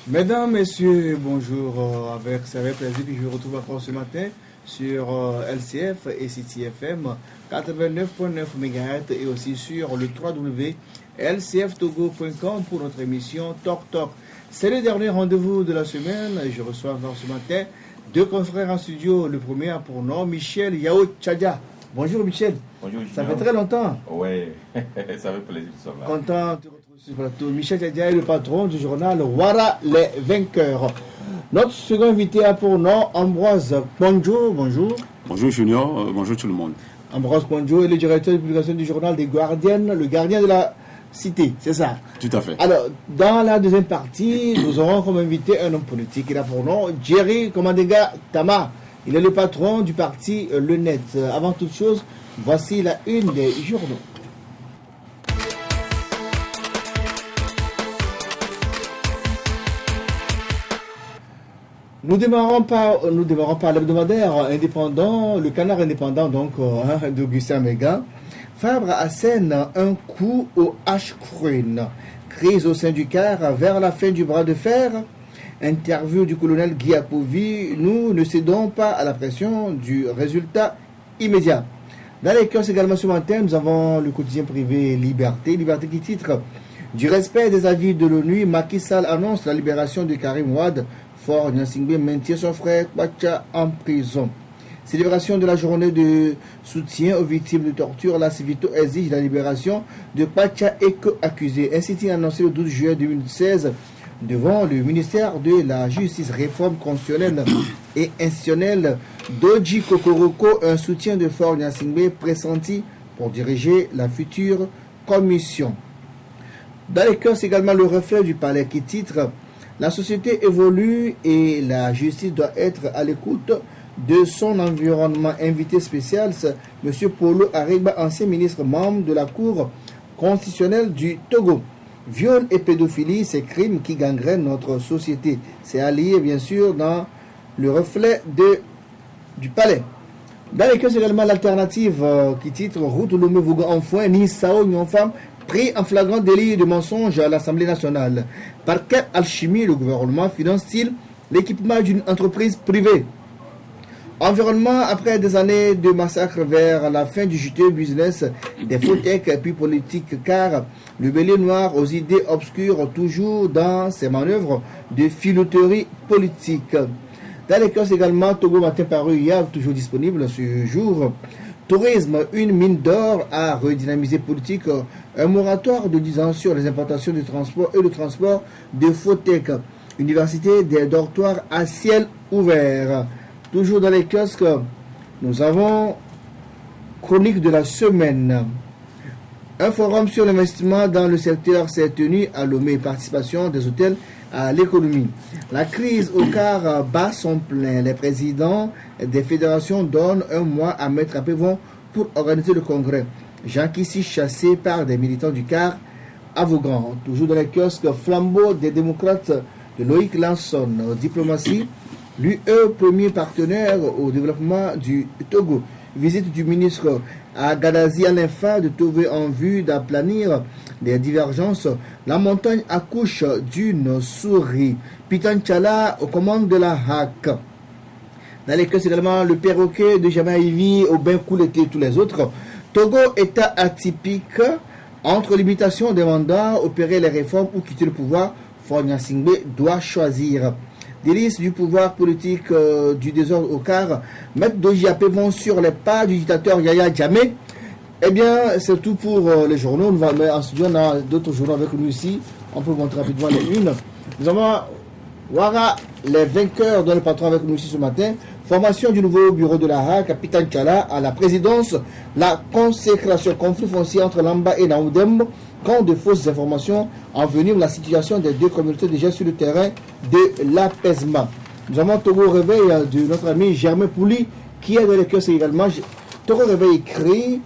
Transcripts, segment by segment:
Mesdames, Messieurs, bonjour. C'est avec plaisir que je vous retrouve encore ce matin sur LCF et City FM 89.9 MHz et aussi sur le www.lcftogo.com pour notre émission Talk Talk. C'est le dernier rendez-vous de la semaine. Je reçois encore ce matin deux confrères en studio. Le premier a pour nom Michel Yao Tchadia. Bonjour Michel. Bonjour Junior. Ça fait très longtemps. Oui, ça fait plaisir de savoir. Content de te retrouver sur le plateau. Michel Tchadia est le patron du journal Wara les vainqueurs. Notre second invité a pour nom Ambroise Ponjo. Bonjour. Bonjour Junior, bonjour tout le monde. Ambroise Ponjo est le directeur de publication du journal des Gardiennes, le gardien de la cité, c'est ça? Tout à fait. Alors, dans la deuxième partie, nous aurons comme invité un homme politique. Il a pour nom Jerry Komandega Tama. Il est le patron du parti Le Net. Avant toute chose, voici la une des journaux. Nous démarrons par l'hebdomadaire indépendant, le canard indépendant donc d'Augustin Méga. Fabre assène un coup au H-Crune. Crise au sein du CAR vers la fin du bras de fer. Interview du colonel Guy Apovi. Nous ne cédons pas à la pression du résultat immédiat. Dans les kiosques également ce matin, nous avons le quotidien privé Liberté. Liberté qui titre du respect des avis de l'ONU. Macky Sall annonce la libération de Karim Wade. Fort Gnassingbé maintient son frère Kwacha en prison. Célébration de la journée de soutien aux victimes de torture. La Civito exige la libération de Kwacha accusé. Ainsi annoncé le 12 juillet 2016 devant le ministère de la Justice. Réforme constitutionnelle et institutionnelle d'Oji Kokoroko. Un soutien de Fort Gnassingbé pressenti pour diriger la future commission. Dans les cœurs, c'est également le reflet du palais qui titre la société évolue et la justice doit être à l'écoute de son environnement. Invité spécial, M. Polo Ariba, ancien ministre membre de la Cour constitutionnelle du Togo. Viol et pédophilie, ces crimes qui gangrènent notre société. C'est allié, bien sûr, dans le reflet du palais. Dans les cas, c'est également l'alternative qui titre Route Lomé Vouga Enfouin, Ni Sao Nyon Femme, pris en flagrant délit de mensonge à l'Assemblée nationale. Par quelle alchimie le gouvernement finance-t-il l'équipement d'une entreprise privée? Environnement, après des années de massacre vers la fin du juteux business des fauteuils et puis politique, car le bélier noir aux idées obscures toujours dans ses manœuvres de filouterie politique. Dans les cas également, Togo Matin paru hier, toujours disponible ce jour. Tourisme, une mine d'or à redynamiser politique, un moratoire de 10 ans sur les importations de transport et le transport de fauteuils. Université des dortoirs à ciel ouvert. Toujours dans les kiosques, nous avons chronique de la semaine. Un forum sur l'investissement dans le secteur s'est tenu à Lomé, participation des hôtels à l'économie. La crise au CAR bat son plein. Les présidents des fédérations donnent un mois à mettre à Pévon pour organiser le congrès. Jean Kissi chassé par des militants du CAR à Vaughan. Toujours dans les kiosques, flambeau des démocrates de Loïc Lanson. Diplomatie, l'UE premier partenaire au développement du Togo. Visite du ministre à Gadazi Alain Fa de trouver en vue d'aplanir des divergences. La montagne accouche d'une souris. Pitanchala aux commandes de la HAC. Dans les cas également, le perroquet de Jamaïvi au bain cool et tous les autres. Togo, état atypique entre limitation des mandats, opérer les réformes ou quitter le pouvoir. Fort Gnassingbé doit choisir. Délices du pouvoir politique du désordre au CAR. Maître Doji Apévon sur les pas du dictateur Yaya Jammeh. Eh bien, c'est tout pour les journaux. En studio, on a d'autres journaux avec nous ici. On peut montrer rapidement les unes. Nous avons Wara, les vainqueurs, dont le patron avec nous ici ce matin. Formation du nouveau bureau de la HAC, Capitaine Tchala à la présidence. La consécration, conflit foncier entre Lamba et Naoudem. Quand de fausses informations enveniment la situation des deux communautés déjà sur le terrain de l'apaisement. Nous avons Togo Réveil de notre ami Germain Pouli, qui est dans les kiosques également. Togo Réveil écrit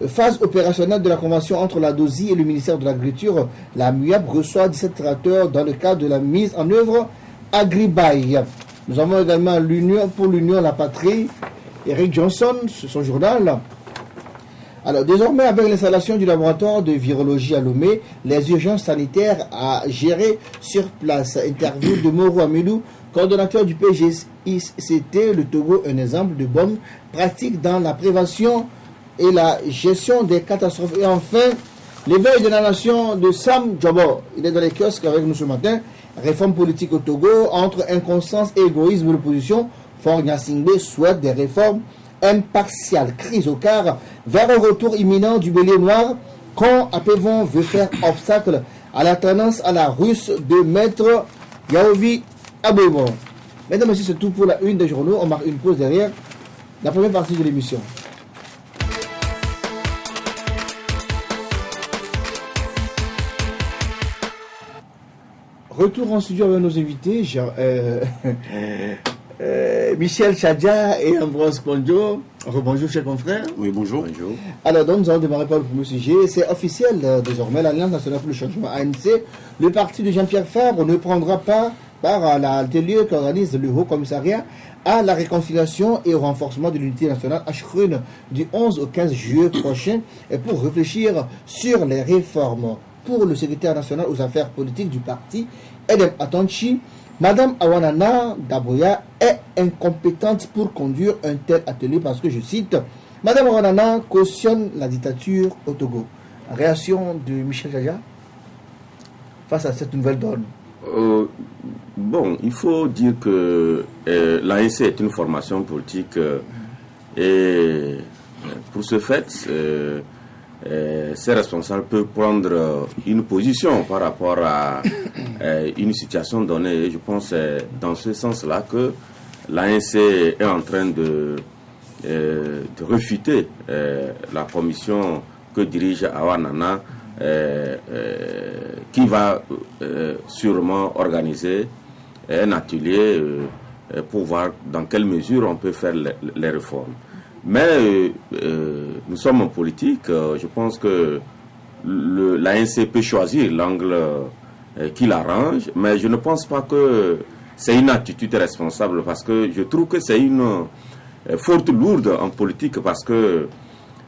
phase opérationnelle de la convention entre la DOSI et le ministère de l'Agriculture. La MUAP reçoit 17 tracteurs dans le cadre de la mise en œuvre Agribail. Nous avons également l'Union pour l'Union, la patrie. Eric Johnson, sur son journal. Alors, désormais, avec l'installation du laboratoire de virologie à Lomé, les urgences sanitaires à gérer sur place. Interview de Moro Amilou, coordonnateur du PGICT, le Togo, un exemple de bonne pratique dans la prévention et la gestion des catastrophes. Et enfin, l'éveil de la nation de Sam Djobo. Il est dans les kiosques avec nous ce matin. Réforme politique au Togo, entre inconscience et égoïsme de l'opposition. Fort Gnassingbé souhaite des réformes impartiales. Crise au quart vers un retour imminent du bélier noir quand Apevon veut faire obstacle à la tendance à la russe de Maître Yaovi Abouemon. Mesdames et messieurs, c'est tout pour la une des journaux. On marque une pause derrière la première partie de l'émission. Retour en studio avec nos invités, Michel Chadja et Ambroise Kondjo. Rebonjour, chers confrères. Oui, bonjour. Alors, donc, nous allons démarrer par le premier sujet. C'est officiel désormais, l'Alliance nationale pour le changement ANC. Le parti de Jean-Pierre Fabre ne prendra pas part à l'atelier qu'organise le Haut Commissariat à la réconciliation et au renforcement de l'unité nationale H-Crune du 11 au 15 juillet prochain et pour réfléchir sur les réformes. Pour le secrétaire national aux affaires politiques du parti, Edem Atonchi, Madame Awanana Daboya est incompétente pour conduire un tel atelier parce que, je cite, Madame Awanana cautionne la dictature au Togo. Réaction de Michel Jaja face à cette nouvelle donne. Bon, il faut dire que l'ANC est une formation politique et pour ce fait, ces responsables peuvent prendre une position par rapport à une situation donnée. Et je pense que c'est dans ce sens-là que l'ANC est en train de refuter la commission que dirige Awanana, qui va sûrement organiser un atelier pour voir dans quelle mesure on peut faire les réformes. Mais nous sommes en politique, je pense que l'ANC peut choisir l'angle qui l'arrange, mais je ne pense pas que c'est une attitude responsable parce que je trouve que c'est une faute lourde en politique parce que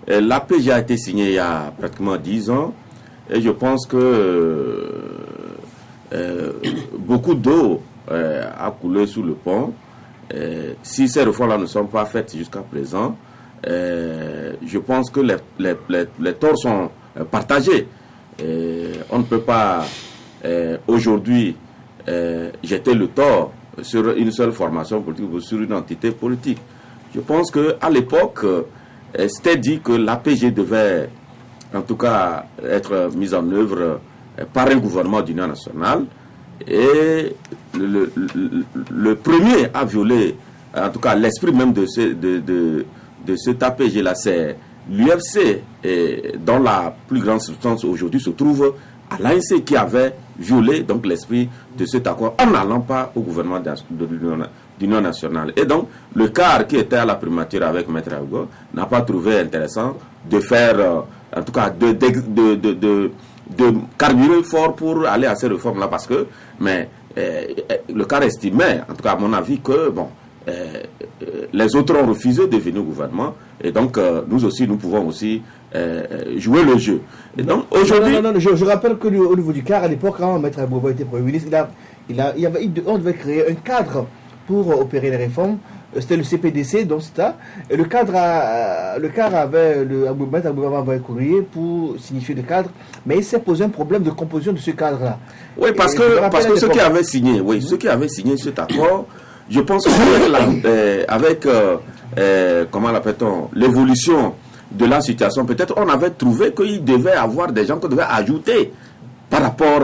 l'APG a été signée il y a pratiquement 10 ans et je pense que beaucoup d'eau a coulé sous le pont. Si ces réformes-là ne sont pas faites jusqu'à présent, je pense que les torts sont partagés. On ne peut pas aujourd'hui jeter le tort sur une seule formation politique ou sur une entité politique. Je pense qu'à l'époque, c'était dit que l'APG devait en tout cas être mise en œuvre par un gouvernement d'union nationale. Et le premier à violer, en tout cas l'esprit même de cet APG-là, c'est l'UFC, dont la plus grande substance aujourd'hui se trouve à l'ANC, qui avait violé donc l'esprit de cet accord en n'allant pas au gouvernement de l'Union nationale. Et donc, le quart qui était à la primature avec Maître Ago n'a pas trouvé intéressant de faire, en tout cas, de carburer fort pour aller à ces réformes-là, parce que, le quart estimait, en tout cas à mon avis, que, bon, les autres ont refusé de venir au gouvernement, et donc, nous aussi, nous pouvons aussi jouer le jeu. Et donc, aujourd'hui... Non, je rappelle que au niveau du quart, à l'époque, quand Maître Ago était Premier ministre, on devait créer un cadre pour opérer les réformes. C'était le CPDC, donc c'était. Et le cadre avait Maître Ago avait envoyé un courrier pour signifier le cadre, mais il s'est posé un problème de composition de ce cadre-là. Oui, parce que ceux qui avaient signé, ceux qui avaient signé cet accord, je pense qu'avec comment l'appelle-t-on, l'évolution de la situation, peut-être on avait trouvé qu'il devait avoir des gens qu'on devait ajouter par rapport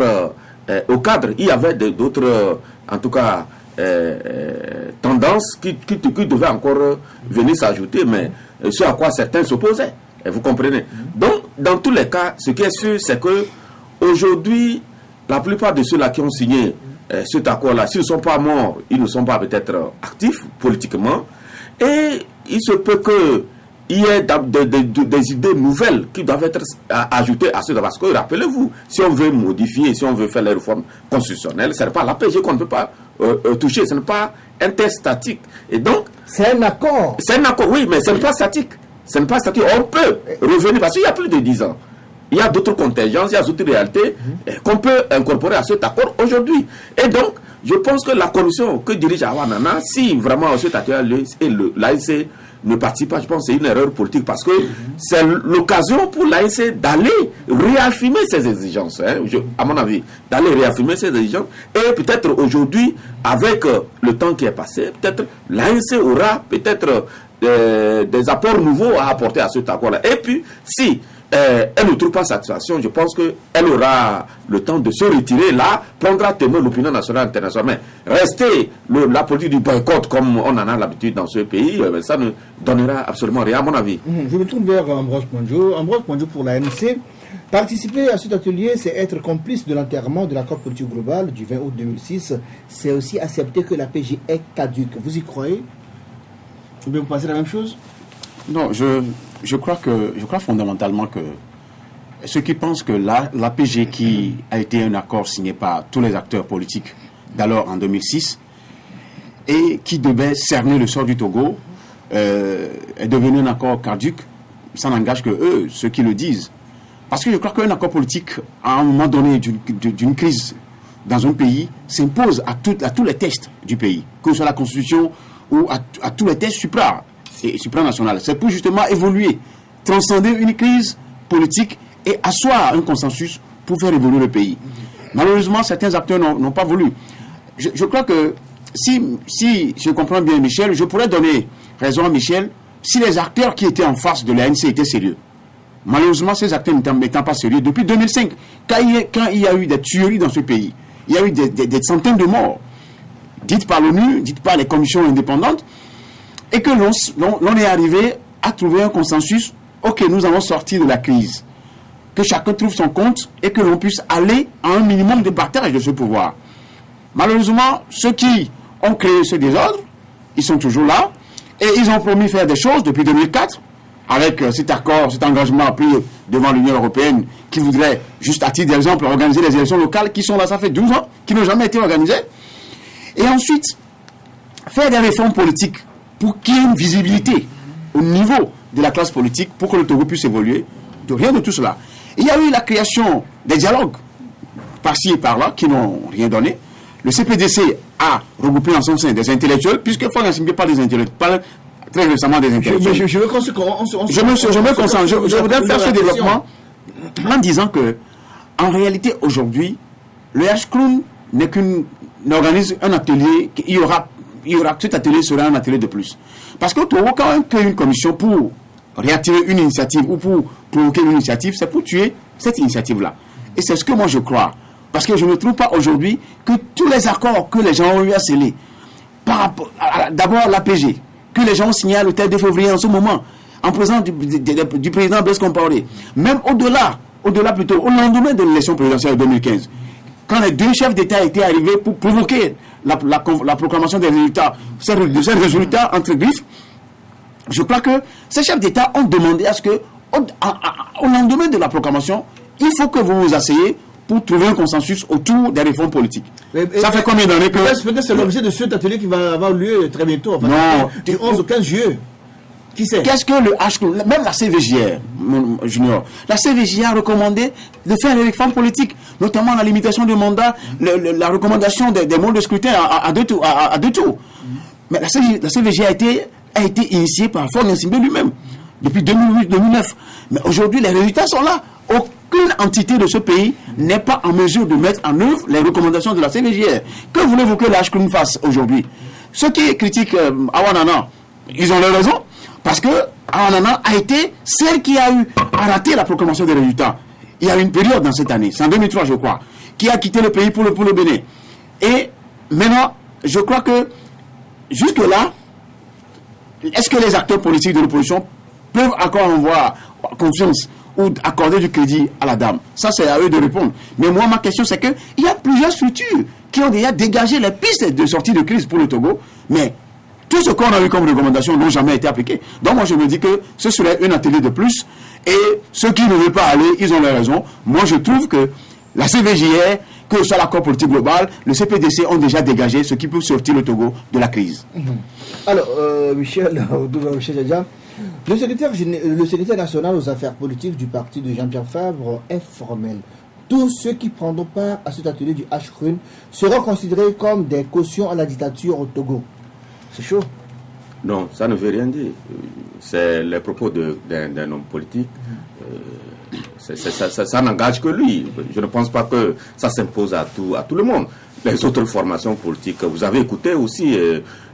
au cadre. Il y avait d'autres, en tout cas, tendances qui devaient encore venir s'ajouter, mais ce à quoi certains s'opposaient. Vous comprenez? Donc, dans tous les cas, ce qui est sûr, c'est que aujourd'hui, la plupart de ceux-là qui ont signé cet accord-là, s'ils ne sont pas morts, ils ne sont pas peut-être actifs politiquement, et il se peut qu'il y ait des idées nouvelles qui doivent être ajoutées à cela. Parce que, rappelez-vous, si on veut modifier, si on veut faire les réformes constitutionnelles, ce n'est pas l'APG qu'on ne peut pas toucher, ce n'est pas un test statique. Et donc, c'est un accord. C'est un accord, oui, mais ce n'est pas statique. Ce n'est pas statique. On peut revenir parce qu'il y a plus de 10 ans. Il y a d'autres contingences, il y a d'autres réalités qu'on peut incorporer à cet accord aujourd'hui. Et donc, je pense que la commission que dirige Awanana, si vraiment cet accord et l'ANC ne participe pas, je pense que c'est une erreur politique parce que c'est l'occasion pour l'ANC d'aller réaffirmer ses exigences, à mon avis, d'aller réaffirmer ses exigences. Et peut-être aujourd'hui, avec le temps qui est passé, peut-être l'ANC aura peut-être des apports nouveaux à apporter à cet accord-là. Et puis, si elle ne trouve pas satisfaction, je pense qu'elle aura le temps de se retirer là, prendra témoin l'opinion nationale et internationale. Mais rester la politique du boycott comme on en a l'habitude dans ce pays, ça ne donnera absolument rien à mon avis. Je me tourne vers Ambroise Ponjo. Ambroise Ponjo pour l'ANC. Participer à cet atelier, c'est être complice de l'enterrement de l'accord politique global du 20 août 2006. C'est aussi accepter que la PG est caduque. Vous y croyez? Ou bien vous pensez la même chose? Non, je crois fondamentalement que ceux qui pensent que l'APG, qui a été un accord signé par tous les acteurs politiques d'alors en 2006 et qui devait cerner le sort du Togo, est devenu un accord caduque, ça n'engage que eux, ceux qui le disent. Parce que je crois qu'un accord politique, à un moment donné d'une crise dans un pays, s'impose à tous les textes du pays, que ce soit la Constitution ou à tous les textes supranationaux. C'est pour justement évoluer, transcender une crise politique et asseoir un consensus pour faire évoluer le pays. Malheureusement, certains acteurs n'ont pas voulu. Je crois que si je comprends bien Michel, je pourrais donner raison à Michel si les acteurs qui étaient en face de l'ANC étaient sérieux. Malheureusement, ces acteurs n'étant pas sérieux, depuis 2005, quand il y a eu des tueries dans ce pays, il y a eu des centaines de morts, dites par l'ONU, dites par les commissions indépendantes, et que l'on est arrivé à trouver un consensus. Ok, nous allons sortir de la crise, que chacun trouve son compte et que l'on puisse aller à un minimum de partage de ce pouvoir. Malheureusement, ceux qui ont créé ce désordre, ils sont toujours là et ils ont promis faire des choses depuis 2004 avec cet accord, cet engagement pris devant l'Union européenne qui voudrait, juste à titre d'exemple, organiser les élections locales qui sont là, ça fait 12 ans, qui n'ont jamais été organisées. Et ensuite, faire des réformes politiques pour qu'il y ait une visibilité au niveau de la classe politique pour que le Togo puisse évoluer. De rien de tout cela. Il y a eu la création des dialogues par-ci et par-là qui n'ont rien donné. Le CPDC a regroupé en son sein des intellectuels, puisque Franck Assimbi parle des intellectuels, parle très récemment des intellectuels. Je me concentre. Je voudrais faire ce développement en disant que, en réalité, aujourd'hui, le H-Clown n'est n'organise un atelier, cet atelier sera un atelier de plus. Parce que Togo, quand on crée une commission pour réactiver une initiative ou pour provoquer une initiative, c'est pour tuer cette initiative-là. Et c'est ce que moi je crois. Parce que je ne trouve pas aujourd'hui que tous les accords que les gens ont eu à sceller, par rapport d'abord l'APG, que les gens ont signé le 2 février en ce moment, en présence du président Blaise Compaoré, même au-delà plutôt, au lendemain de l'élection présidentielle de 2015, quand les deux chefs d'État étaient arrivés pour provoquer la proclamation des résultats, de ces résultats entre griffes, je crois que ces chefs d'État ont demandé à ce que, au lendemain de la proclamation, il faut que vous vous asseyez pour trouver un consensus autour des réformes politiques. Ça fait combien d'années que... Peut-être c'est l'objet de cet atelier qui va avoir lieu très bientôt, enfin, non, du 11 au 15 juillet. Qui sait? Qu'est-ce que le H... Même la CVJR, mon junior, la CVJR a recommandé de faire des réformes politiques, notamment la limitation du mandat, la recommandation des modes de scrutin à deux tours. Mais la CVJR a été initiée par Faure Gnassingbé lui-même, depuis 2008-2009. Mais aujourd'hui, les résultats sont là. Aucune entité de ce pays n'est pas en mesure de mettre en œuvre les recommandations de la CVJR. Que voulez-vous que l'H-Clown fasse aujourd'hui? Ceux qui critiquent Awanana, ils ont leur raison. Parce que Awanana a été celle qui a eu à rater la proclamation des résultats. Il y a une période dans cette année, c'est en 2003 je crois, qui a quitté le pays pour le Bénin. Et maintenant, je crois que jusque-là, est-ce que les acteurs politiques de l'opposition peuvent encore avoir confiance ou accorder du crédit à la dame? Ça, c'est à eux de répondre. Mais moi, ma question, c'est qu'il y a plusieurs structures qui ont déjà dégagé les pistes de sortie de crise pour le Togo, mais tout ce qu'on a eu comme recommandation n'ont jamais été appliquées. Donc moi, je me dis que ce serait un atelier de plus, et ceux qui ne veulent pas aller, ils ont leur raison. Moi, je trouve que la CVJR, que ce soit l'accord politique global, le CPDC ont déjà dégagé ce qui peut sortir le Togo de la crise. Alors, Michel Djadja, Le secrétaire national aux affaires politiques du parti de Jean-Pierre Fabre est formel. Tous ceux qui prendront part à cet atelier du H-Crune seront considérés comme des cautions à la dictature au Togo. C'est chaud. Non, ça ne veut rien dire. C'est les propos d'un homme politique. Ça n'engage que lui. Je ne pense pas que ça s'impose à tout le monde. Les autres formations politiques, vous avez écouté aussi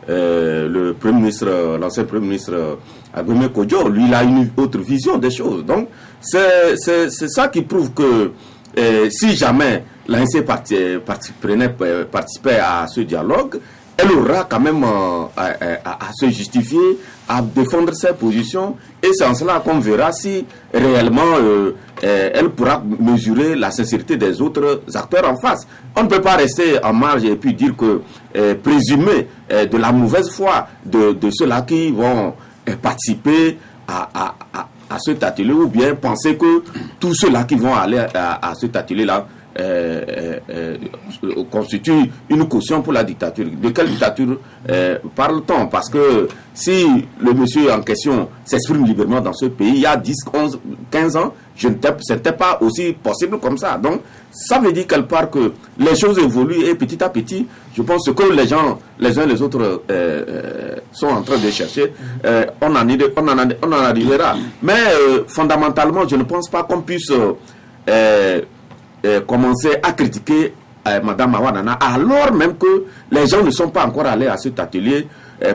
le Premier ministre, l'ancien Premier ministre Agweme Kodjo, lui il a une autre vision des choses. Donc c'est ça qui prouve que si jamais l'ANC participait à ce dialogue, elle aura quand même à se justifier, à défendre ses positions, et c'est en cela qu'on verra si réellement elle pourra mesurer la sincérité des autres acteurs en face. On ne peut pas rester en marge et puis dire que présumer de la mauvaise foi de ceux-là qui vont participer à cet atelier, ou bien penser que tous ceux-là qui vont aller à cet atelier-là constitue une caution pour la dictature. De quelle dictature parle-t-on? Parce que si le monsieur en question s'exprime librement dans ce pays, il y a 10, 11, 15 ans, ce n'était pas aussi possible comme ça. Donc, ça veut dire quelque part que les choses évoluent et petit à petit, je pense que les gens, les uns les autres, sont en train de chercher, on en arrivera. Mais fondamentalement, je ne pense pas qu'on puisse commencer à critiquer Madame Hawa Nana, alors même que les gens ne sont pas encore allés à cet atelier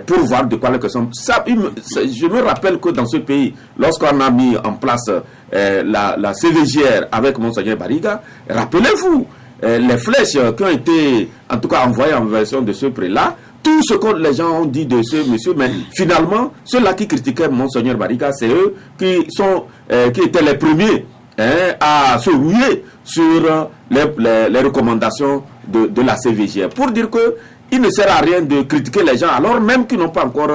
pour voir de quoi les questions. Je me rappelle que dans ce pays, lorsqu'on a mis en place la CVGR avec Monseigneur Bariga, rappelez-vous, les flèches qui ont été en tout cas envoyées en version de ce prix-là, tout ce que les gens ont dit de ce monsieur, mais finalement, ceux-là qui critiquaient Monseigneur Bariga, c'est eux qui étaient les premiers à se rouiller sur les recommandations de la CVGR, pour dire que il ne sert à rien de critiquer les gens alors même qu'ils n'ont pas encore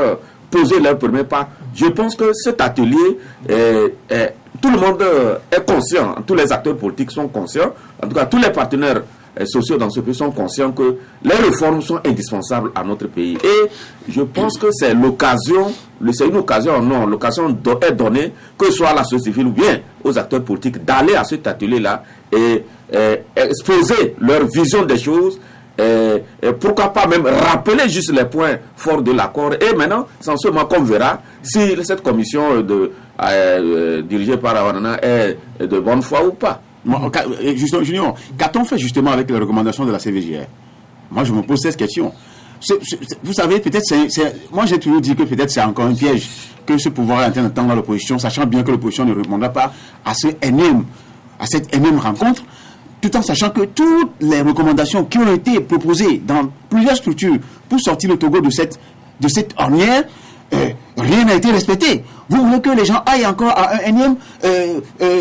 posé leur premier pas. Je pense que cet atelier, tout le monde est conscient, tous les acteurs politiques sont conscients, en tout cas tous les partenaires sociaux dans ce pays sont conscients que les réformes sont indispensables à notre pays. Et je pense que c'est l'occasion, l'occasion est donnée, que ce soit à la société civile ou bien aux acteurs politiques, d'aller à cet atelier-là et exposer leur vision des choses, et pourquoi pas même rappeler juste les points forts de l'accord. Et maintenant, c'est en ce moment qu'on verra si cette commission dirigée par Awanana est de bonne foi ou pas. Junior, qu'a-t-on fait justement avec les recommandations de la CVGR? Moi, je me pose cette question. Vous savez, peut-être, moi j'ai toujours dit que peut-être c'est encore un piège que ce pouvoir est en train de tendre dans l'opposition, sachant bien que l'opposition ne répondra pas à cette énième rencontre, tout en sachant que toutes les recommandations qui ont été proposées dans plusieurs structures pour sortir le Togo de cette ornière, rien n'a été respecté. Vous voulez que les gens aillent encore à un énième,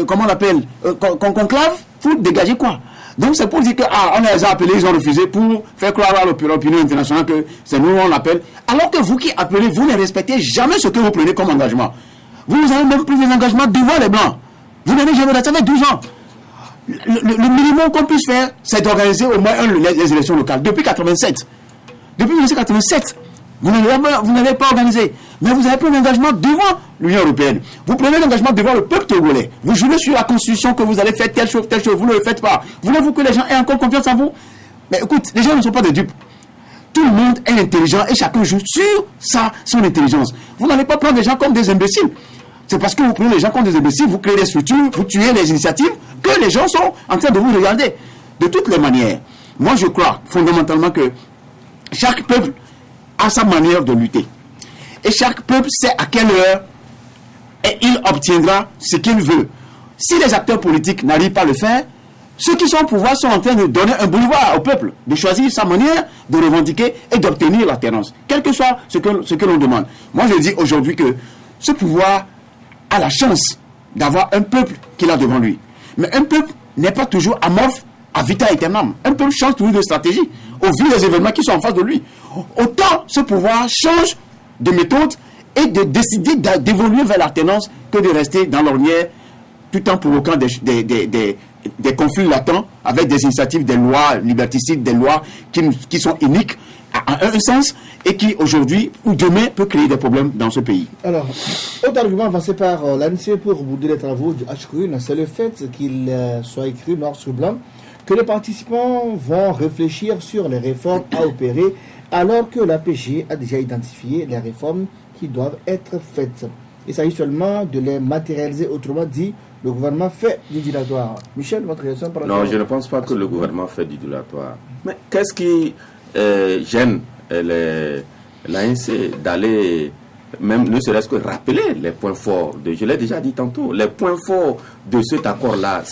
comment on l'appelle, conclave, pour dégager quoi? Donc c'est pour dire que on les a appelés, ils ont refusé pour faire croire à l'opinion internationale que c'est nous on l'appelle. Alors que vous qui appelez, vous ne respectez jamais ce que vous prenez comme engagement. Vous avez même pris des engagements devant les Blancs. Vous n'avez jamais resté, ça fait 12 ans. Le minimum qu'on puisse faire, c'est d'organiser au moins les élections locales. Depuis 87. Depuis 1987. Vous n'avez pas organisé. Mais vous avez pris un engagement devant l'Union européenne. Vous prenez l'engagement devant le peuple togolais. Vous jurez sur la Constitution que vous allez faire telle chose. Vous ne le faites pas. Voulez-vous que les gens aient encore confiance en vous? Mais écoute, les gens ne sont pas des dupes. Tout le monde est intelligent et chacun joue sur son intelligence. Vous n'allez pas prendre les gens comme des imbéciles. C'est parce que vous prenez les gens comme des imbéciles, vous créez des structures, vous tuez les initiatives, que les gens sont en train de vous regarder. De toutes les manières, moi je crois fondamentalement que chaque peuple a sa manière de lutter. Et chaque peuple sait à quelle heure et il obtiendra ce qu'il veut. Si les acteurs politiques n'arrivent pas à le faire, ceux qui sont au pouvoir sont en train de donner un boulevard au peuple, de choisir sa manière de revendiquer et d'obtenir l'alternance, quel que soit ce que l'on demande. Moi je dis aujourd'hui que ce pouvoir a la chance d'avoir un peuple qu'il a devant lui. Mais un peuple n'est pas toujours amorphe à vita aeternam. Un peuple change toujours de stratégie au vu des événements qui sont en face de lui. Autant ce pouvoir change de méthode et de décider d'évoluer vers l'alternance que de rester dans l'ornière tout en provoquant des conflits latents avec des initiatives, des lois liberticides, des lois qui sont iniques à un sens et qui aujourd'hui ou demain peut créer des problèmes dans ce pays. Alors, autre argument avancé par l'ANC pour bouder les travaux du HCRUN, c'est le fait qu'il soit écrit noir sur blanc que les participants vont réfléchir sur les réformes à opérer alors que l'APG a déjà identifié les réformes qui doivent être faites. Il s'agit seulement de les matérialiser, autrement dit, le gouvernement fait du dilatoire. Michel, votre réaction par rapport Non, je ne pense pas que le gouvernement fait du dilatoire. Mais qu'est-ce qui gêne l'ANC d'aller, même ne serait-ce que rappeler les points forts, je l'ai déjà dit tantôt, les points forts de cet accord-là.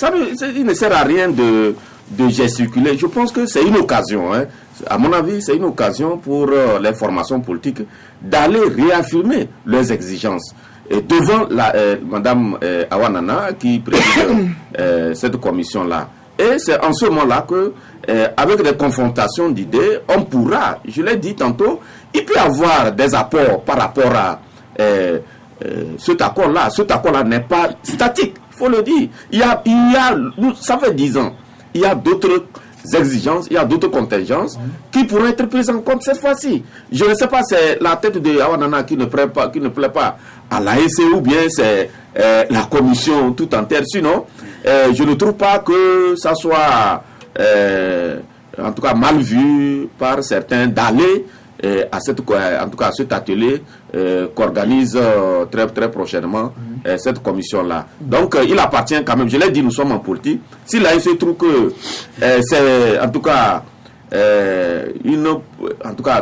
Il ne sert à rien de gesticuler. Je pense que c'est une occasion, hein. À mon avis, c'est une occasion pour les formations politiques d'aller réaffirmer leurs exigences. Et devant Madame Awanana qui préside cette commission-là. Et c'est en ce moment-là que, avec des confrontations d'idées, on pourra, je l'ai dit tantôt, il peut y avoir des apports par rapport à cet accord-là. Cet accord-là n'est pas statique, il faut le dire. Ça fait 10 ans, il y a d'autres exigences, il y a d'autres contingences qui pourraient être prises en compte cette fois-ci. Je ne sais pas, c'est la tête de Awanana qui ne plaît pas à l'ANC ou bien c'est la commission tout entière. Sinon, je ne trouve pas que ça soit en tout cas mal vu par certains d'aller à cet atelier qu'organise très très prochainement cette commission-là. Donc il appartient quand même, je l'ai dit, nous sommes en politique. Si là il se trouve que c'est en tout cas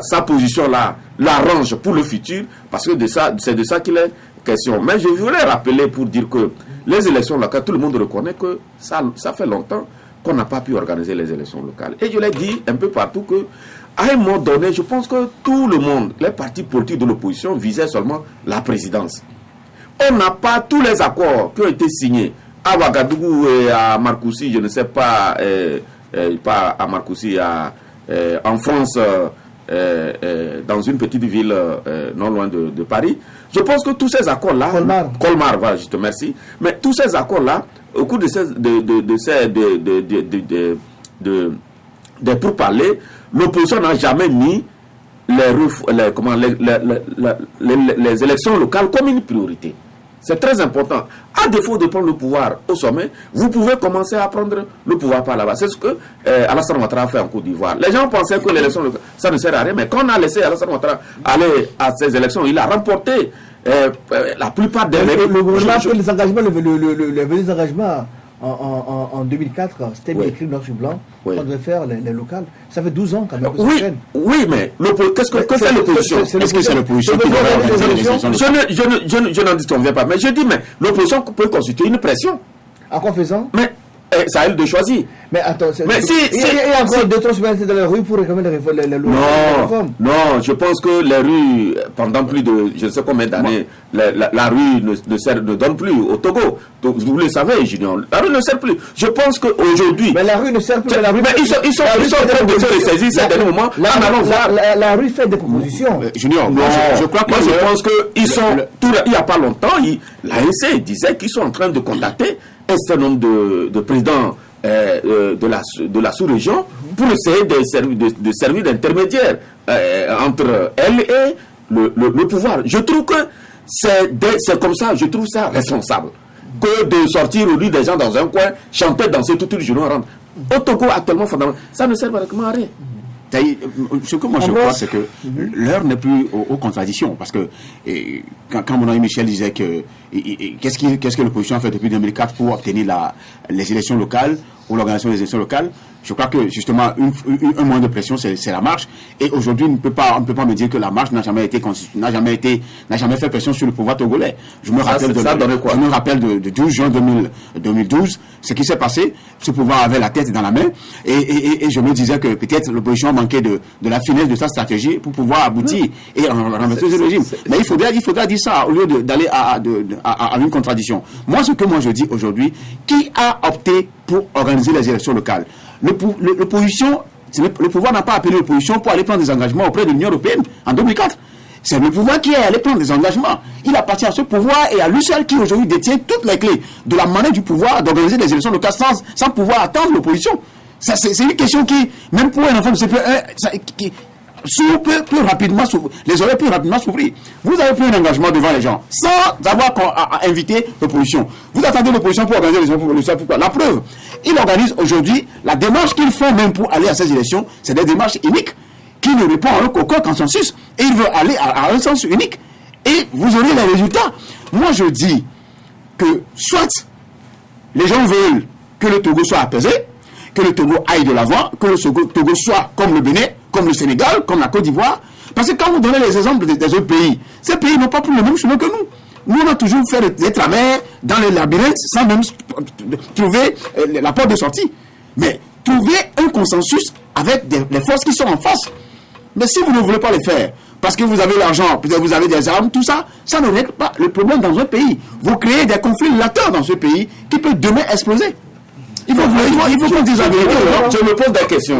sa position-là l'arrange pour le futur, parce que c'est de ça qu'il est question. Mais je voulais rappeler pour dire que les élections locales, tout le monde reconnaît que ça fait longtemps qu'on n'a pas pu organiser les élections locales. Et je l'ai dit un peu partout que à un moment donné, je pense que tout le monde, les partis politiques de l'opposition visaient seulement la présidence. On n'a pas tous les accords qui ont été signés à Ouagadougou et à Marcoussis, je ne sais pas, pas à Marcoussis, en France, dans une petite ville non loin de Paris. Je pense que tous ces accords-là, Colmar, voilà, je te remercie, mais tous ces accords-là, au cours des pourparlers, l'opposition n'a jamais mis les élections locales comme une priorité. C'est très important. À défaut de prendre le pouvoir au sommet, vous pouvez commencer à prendre le pouvoir par là-bas. C'est ce que Alassane Ouattara a fait en Côte d'Ivoire. Les gens pensaient que l'élection locale, ça ne sert à rien, mais quand on a laissé Alassane Ouattara aller à ces élections, il a remporté la plupart des... Le gouvernement a pris les engagements, les engagements en 2004, c'était bien écrit noir sur blanc, on devait faire les locales. Ça fait 12 ans quand même. Oui, mais qu'est-ce que fait l'opposition? Est-ce que c'est l'opposition qui doit organiser les élections? Je n'en disconviens pas, mais je dis, mais l'opposition peut constituer une pression. En quoi faisant? Mais c'est à elle de choisir. Mais attends, il y a encore 2-3 semaines dans la rue pour réclamer les réformes. Non, je pense que les rues, pendant plus de je ne sais combien d'années, la rue ne donne plus au Togo. Donc, vous le savez, Junior, la rue ne sert plus. Je pense qu'aujourd'hui... Mais la rue ne sert plus. Mais ils sont en train de se ressaisir ces derniers moments. La rue fait des propositions. Junior, je crois que... Moi, je pense qu'il n'y a pas longtemps, l'ANC disait qu'ils sont en train de contacter un certain nombre de présidents de la sous-région pour essayer de servir d'intermédiaire entre elle et le pouvoir. Je trouve que c'est comme ça, je trouve ça responsable que de sortir au lieu des gens dans un coin, chanter, danser toute une journée rentre. Au Togo, actuellement, ça ne sert pratiquement à rien. Ce que moi je crois, c'est que l'heure n'est plus aux contradictions. Parce que quand mon ami Michel disait que qu'est-ce que l'opposition a fait depuis 2004 pour obtenir les élections locales ou l'organisation des élections locales, je crois que justement un moyen de pression c'est la marche. Et aujourd'hui on ne peut pas me dire que la marche n'a jamais fait pression sur le pouvoir togolais. Je me rappelle de 12 juin 2012 ce qui s'est passé. Ce pouvoir avait la tête dans la main et je me disais que peut-être l'opposition manquait de la finesse de sa stratégie pour pouvoir aboutir et renverser ce régime. Mais il faudra dire ça au lieu d'aller à une contradiction. Moi, ce que je dis aujourd'hui, qui a opté pour organiser les élections locales? L'opposition, le pouvoir n'a pas appelé l'opposition pour aller prendre des engagements auprès de l'Union européenne en 2004. C'est le pouvoir qui est allé prendre des engagements. Il appartient à ce pouvoir et à lui seul qui aujourd'hui détient toutes les clés de la manière du pouvoir d'organiser des élections locales sans pouvoir attendre l'opposition. C'est une question qui, même pour un enfant de CP1, peut rapidement les oreilles peuvent rapidement s'ouvrir. Vous avez pris un engagement devant les gens sans avoir à inviter l'opposition. Vous attendez l'opposition pour organiser les élections. Pourquoi? La preuve, ils organisent aujourd'hui la démarche qu'ils font même pour aller à ces élections. C'est des démarches uniques qui ne répondent à aucun consensus. Et ils veulent aller à un sens unique. Et vous aurez les résultats. Moi, je dis que soit les gens veulent que le Togo soit apaisé, que le Togo aille de l'avant, que le Togo soit comme le Bénin, comme le Sénégal, comme la Côte d'Ivoire. Parce que quand vous donnez les exemples des autres pays, ces pays n'ont pas pris le même chemin que nous. Nous, on a toujours fait des travers dans les labyrinthes sans même trouver la porte de sortie. Mais trouver un consensus avec les forces qui sont en face. Mais si vous ne voulez pas le faire, parce que vous avez l'argent, peut-être vous avez des armes, tout ça, ça ne règle pas le problème dans un pays. Vous créez des conflits latents dans ce pays qui peuvent demain exploser. Il faut qu'on dise la vérité. Je me pose des questions.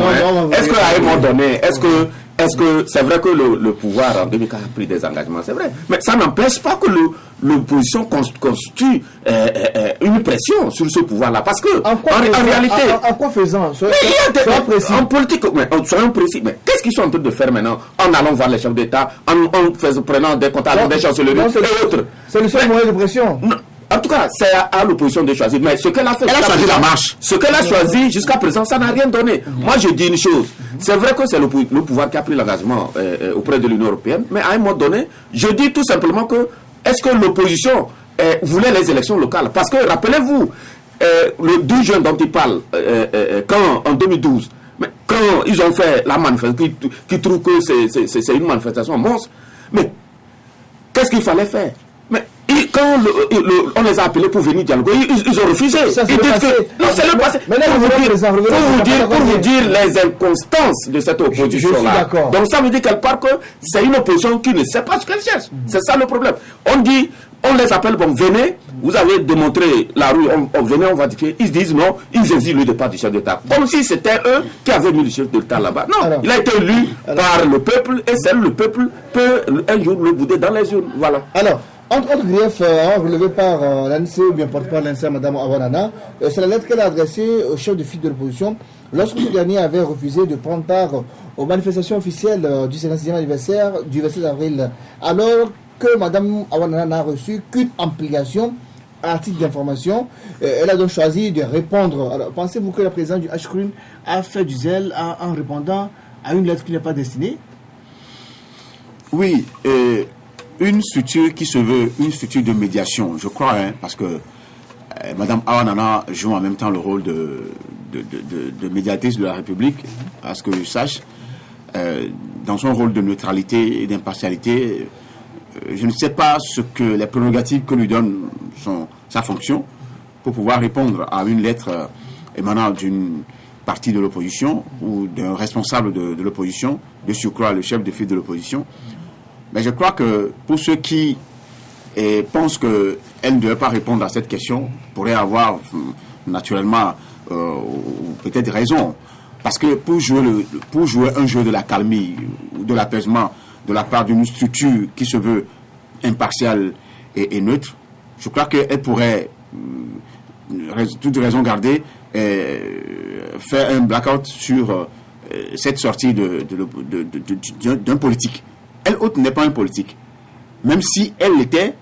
Est-ce qu'à un moment donné, est-ce que c'est vrai que le pouvoir en 2004 a pris des engagements, c'est vrai. Mais ça n'empêche pas que l'opposition constitue une pression sur ce pouvoir-là. Parce que, en réalité... En quoi faisant? En politique, soyons précis. Mais qu'est-ce qu'ils sont en train de faire maintenant en allant voir les chefs d'État, en prenant des contacts avec des chancelleries et autres? C'est le seul moyen de pression. Non. En tout cas, c'est à l'opposition de choisir. Mais ce qu'elle a fait... Elle a choisi la marche. Ce qu'elle a choisi jusqu'à présent, ça n'a rien donné. Moi, je dis une chose. C'est vrai que c'est le pouvoir qui a pris l'engagement auprès de l'Union européenne. Mais à un moment donné, je dis tout simplement que est-ce que l'opposition voulait les élections locales? Parce que, rappelez-vous, le 12 juin dont il parle, quand en 2012, mais quand ils ont fait la manifestation, qui trouvent que c'est une manifestation monstre, mais qu'est-ce qu'il fallait faire? Mais quand on les a appelés pour venir dialoguer, ils ont refusé. Ça, c'est non, c'est le passé. Pour vous dire les inconstances de cette opposition-là. Donc ça veut dire quelque part que c'est une opposition qui ne sait pas ce qu'elle cherche. C'est ça le problème. On les appelle, bon, venez, vous avez démontré la rue, venez, on va dire, ils se disent non, ils exilent le départ du chef d'État. Comme si c'était eux qui avaient mis le chef d'État là-bas. Non, il a été élu par le peuple et seul le peuple peut un jour le bouder dans les urnes. Voilà. Alors, entre griefs relevés par l'ANC ou bien porté par l'ANC, Mme Awanana, c'est la lettre qu'elle a adressée au chef de file de l'opposition lorsque ce dernier avait refusé de prendre part aux manifestations officielles du 56e anniversaire du 27 avril, alors que Mme Awanana n'a reçu qu'une ampliation à titre d'information. Elle a donc choisi de répondre. Alors, pensez-vous que la présidente du HCRUN a fait du zèle en répondant à une lettre qui n'est pas destinée? Oui, une structure qui se veut une structure de médiation, je crois, parce que Mme Awanana joue en même temps le rôle de médiatrice de la République, à ce que je sache, dans son rôle de neutralité et d'impartialité. Je ne sais pas ce que les prérogatives que lui donne sa fonction pour pouvoir répondre à une lettre émanant d'une partie de l'opposition ou d'un responsable de l'opposition, de surcroît le chef de file de l'opposition. Mais je crois que pour ceux qui pensent qu'elle ne devait pas répondre à cette question, pourraient avoir naturellement peut-être raison. Parce que pour jouer un jeu de la calmie ou de l'apaisement de la part d'une structure qui se veut impartiale et neutre, je crois qu'elle pourrait, toute raison gardée, faire un blackout sur cette sortie d'un politique. Elle autre n'est pas un politique. Même si elle l'était,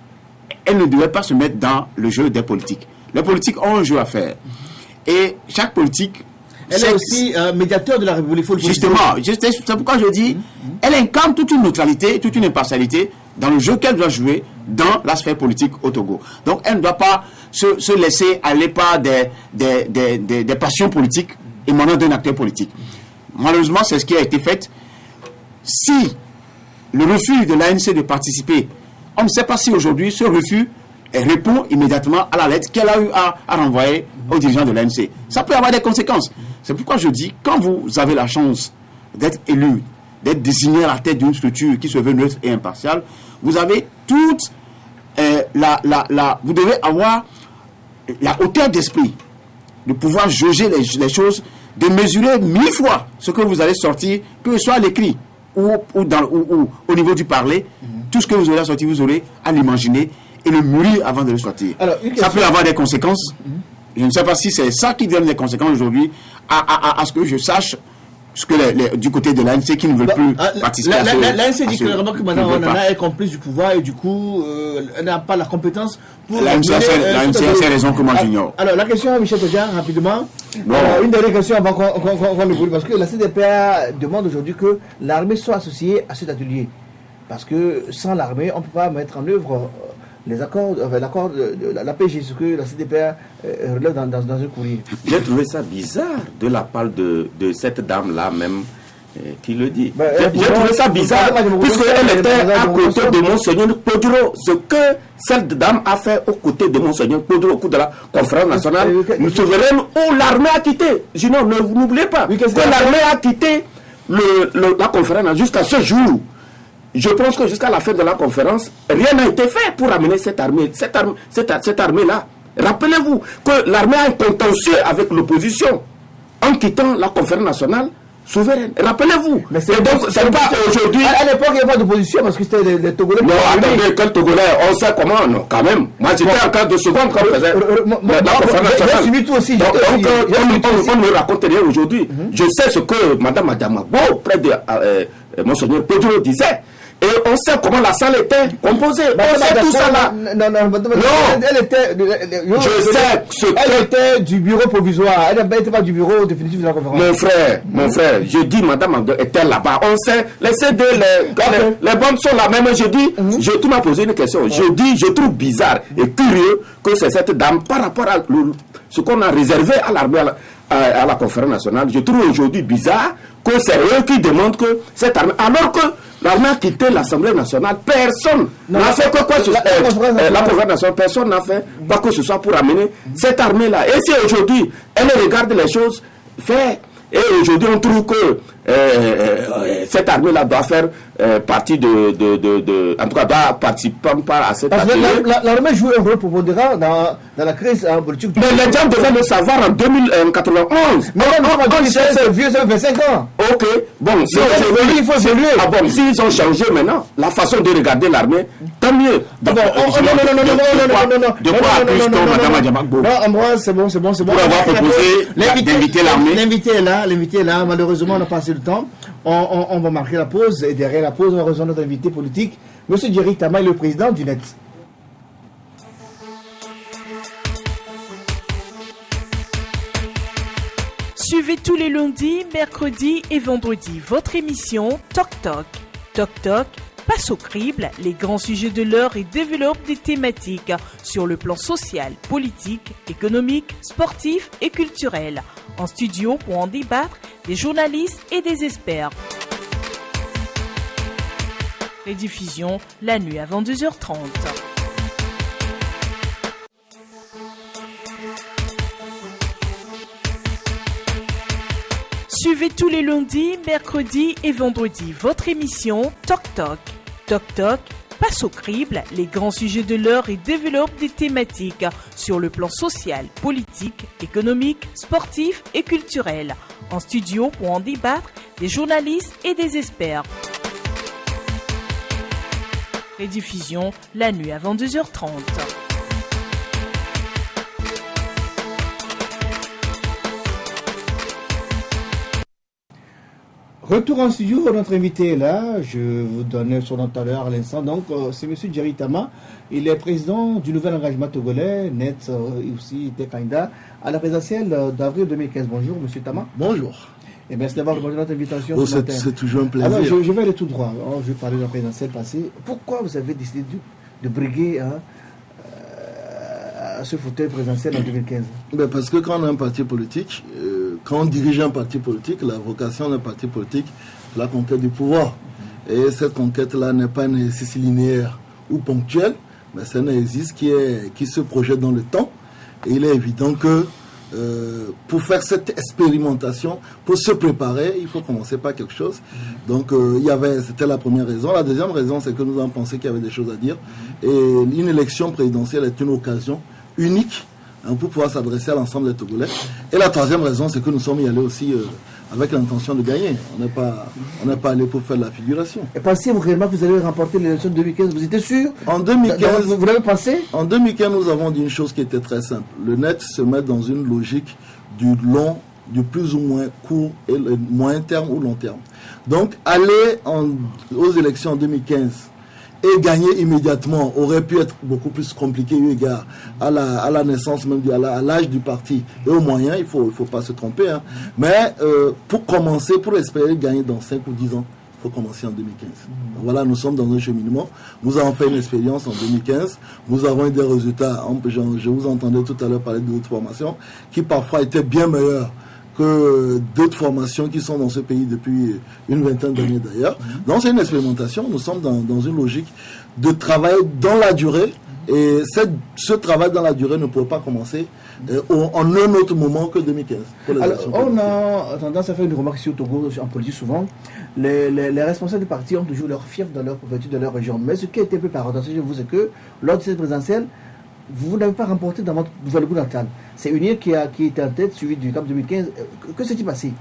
elle ne devait pas se mettre dans le jeu des politiques. Les politiques ont un jeu à faire. Et chaque politique... Elle est aussi médiateur de la République. Justement, c'est pourquoi je dis, elle incarne toute une neutralité, toute une impartialité dans le jeu qu'elle doit jouer dans la sphère politique au Togo. Donc elle ne doit pas se laisser aller par des passions politiques émanant d'un acteur politique. Malheureusement, c'est ce qui a été fait. Si le refus de l'ANC de participer, on ne sait pas si aujourd'hui ce refus répond immédiatement à la lettre qu'elle a eu à renvoyer aux dirigeants de l'ANC. Ça peut avoir des conséquences. C'est pourquoi je dis, quand vous avez la chance d'être élu, d'être désigné à la tête d'une structure qui se veut neutre et impartiale, vous avez toute vous devez avoir la hauteur d'esprit de pouvoir jauger les choses, de mesurer 1000 fois ce que vous allez sortir, que ce soit à l'écrit ou au niveau du parler. Tout ce que vous aurez sorti, vous aurez à l'imaginer et le mûrir avant de le sortir. Alors, ça peut avoir des conséquences. Je ne sais pas si c'est ça qui donne des conséquences aujourd'hui. À ce que je sache, Puisque du côté de l'ANC qui ne veulent plus participer à ce... L'ANC dit clairement que maintenant Onana est complice du pouvoir et du coup, elle n'a pas la compétence pour... L'ANC a ses raisons que moi j'ignore. Alors, la question à Michel Todjan, rapidement. Une dernière question avant qu'on le brûle, parce que la CDPA demande aujourd'hui que l'armée soit associée à cet atelier. Parce que sans l'armée, on ne peut pas mettre en œuvre l'accord de la PG, ce que la CDPA relève dans un courrier. J'ai trouvé ça bizarre de la part de cette dame-là même qui le dit. J'ai trouvé ça bizarre puisqu'elle était à côté de Monseigneur Poduro. Ce que cette dame a fait aux côtés de Monseigneur Poduro au cours de la conférence nationale souveraine où l'armée a quitté. Sinon, n'oubliez pas que l'armée a quitté la conférence jusqu'à ce jour. Je pense que jusqu'à la fin de la conférence, rien n'a été fait pour amener cette armée-là. Rappelez-vous que l'armée a un contentieux avec l'opposition en quittant la conférence nationale souveraine. Rappelez-vous. Mais c'est pas aujourd'hui. À l'époque, il n'y avait pas d'opposition parce que c'était les Togolais. Non, attendez, quel Togolais? On sait comment, non, quand même. Moi, j'étais en cas de seconde quand on faisait la conférence nationale. J'ai suivi tout aussi. Donc, on ne raconte rien aujourd'hui. Je sais ce que Mme Adamabo, près de Monseigneur Pedro, disait. Et on sait comment la salle était composée. On sait tout ça là. Non. Elle était du bureau provisoire. Elle n'était pas du bureau définitif de la conférence. Mon frère, je dis Madame Ando était là-bas. On sait, les CD, les bombes sont là même. Je dis, tu m'as posé une question. Je dis, je trouve bizarre et curieux que c'est cette dame par rapport à ce qu'on a réservé à l'armée à la conférence nationale. Je trouve aujourd'hui bizarre que c'est eux qui demandent que cette armée, alors que l'armée a quitté l'Assemblée nationale, personne n'a fait que quoi la conférence nationale, personne n'a fait quoi que ce soit pour amener cette armée-là. Et si aujourd'hui, elle regarde les choses faites, et aujourd'hui on trouve que cette armée-là doit faire partie en tout cas doit participer à cette atelier. L'armée joue un rôle prépondérant dans la crise politique. Mais les gens devaient le savoir en 2091. Mais c'est vieux, ça fait 25 ans. Ok, bon, il faut évoluer. Ah bon, s'ils ont changé maintenant la façon de regarder l'armée, tant mieux. Non, c'est bon. Pour avoir proposé d'inviter l'armée. L'invité est là, malheureusement on a passé le temps. On va marquer la pause et derrière la pause on va rejoindre notre invité politique, M. Djery Tama, le président du NET. Suivez tous les lundis, mercredis et vendredis votre émission Toc Toc. Toc Toc passe au crible les grands sujets de l'heure et développe des thématiques sur le plan social, politique, économique, sportif et culturel. En studio pour en débattre des journalistes et des experts. Rediffusion la nuit avant 2h30. Suivez tous les lundis, mercredis et vendredis votre émission Toc Toc. Toc Toc passe au crible les grands sujets de l'heure et développe des thématiques sur le plan social, politique, économique, sportif et culturel. En studio pour en débattre des journalistes et des experts. Rediffusion la nuit avant 2h30. Retour en studio, notre invité est là, je vous donnais son nom tout à l'heure à l'instant, donc c'est M. Djery Tama, il est président du nouvel engagement togolais, NET, aussi était candidat à la présidentielle d'avril 2015. Bonjour M. Tama. Bonjour. Et merci d'avoir répondu à notre invitation. Oh, c'est toujours un plaisir. Alors je vais aller tout droit, je vais parler de la présidentielle passée. Pourquoi vous avez décidé de briguer à ce fauteuil présidentiel en 2015? Parce que quand on a un parti politique, quand on dirige un parti politique, la vocation d'un parti politique, c'est la conquête du pouvoir. Et cette conquête-là n'est pas un exercice linéaire ou ponctuel, mais c'est un exercice qui se projette dans le temps. Et il est évident que pour faire cette expérimentation, pour se préparer, il faut commencer par quelque chose. Donc c'était la première raison. La deuxième raison, c'est que nous avons pensé qu'il y avait des choses à dire. Et une élection présidentielle est une occasion unique pour pouvoir s'adresser à l'ensemble des Togolais. Et la troisième raison, c'est que nous sommes y allés aussi avec l'intention de gagner. On n'est pas allé pour faire de la figuration. Et pensez-vous réellement que vous allez remporter l'élection de 2015? Vous étiez sûr? En 2015, vous l'avez pensé? En 2015, nous avons dit une chose qui était très simple. Le NET se met dans une logique du long du plus ou moins court et le moyen terme ou long terme. Donc, aller aux élections en 2015 et gagner immédiatement aurait pu être beaucoup plus compliqué eu égard à la naissance, même à l'âge du parti et aux moyens. Il faut pas se tromper. Hein. Mais pour commencer, pour espérer gagner dans 5 ou 10 ans, il faut commencer en 2015. Donc voilà, nous sommes dans un cheminement. Nous avons fait une expérience en 2015. Nous avons eu des résultats. Je vous entendais tout à l'heure parler d'autres formations qui parfois étaient bien meilleures que d'autres formations qui sont dans ce pays depuis une vingtaine d'années d'ailleurs. Donc c'est une expérimentation. Nous sommes dans une logique de travail dans la durée. Et ce travail dans la durée ne peut pas commencer en un autre moment que 2015. Alors, on a tendance à faire une remarque ici au Togo, en politique souvent. Les responsables du parti ont toujours leur fief dans leur couverture de leur région. Mais ce qui a été un peu paradoxal chez vous, c'est que lors de cette présidentielle, vous n'avez pas remporté dans votre nouvelle goût natal. C'est UNIR qui était en tête, suivi du CAP 2015. Que s'est-il passé?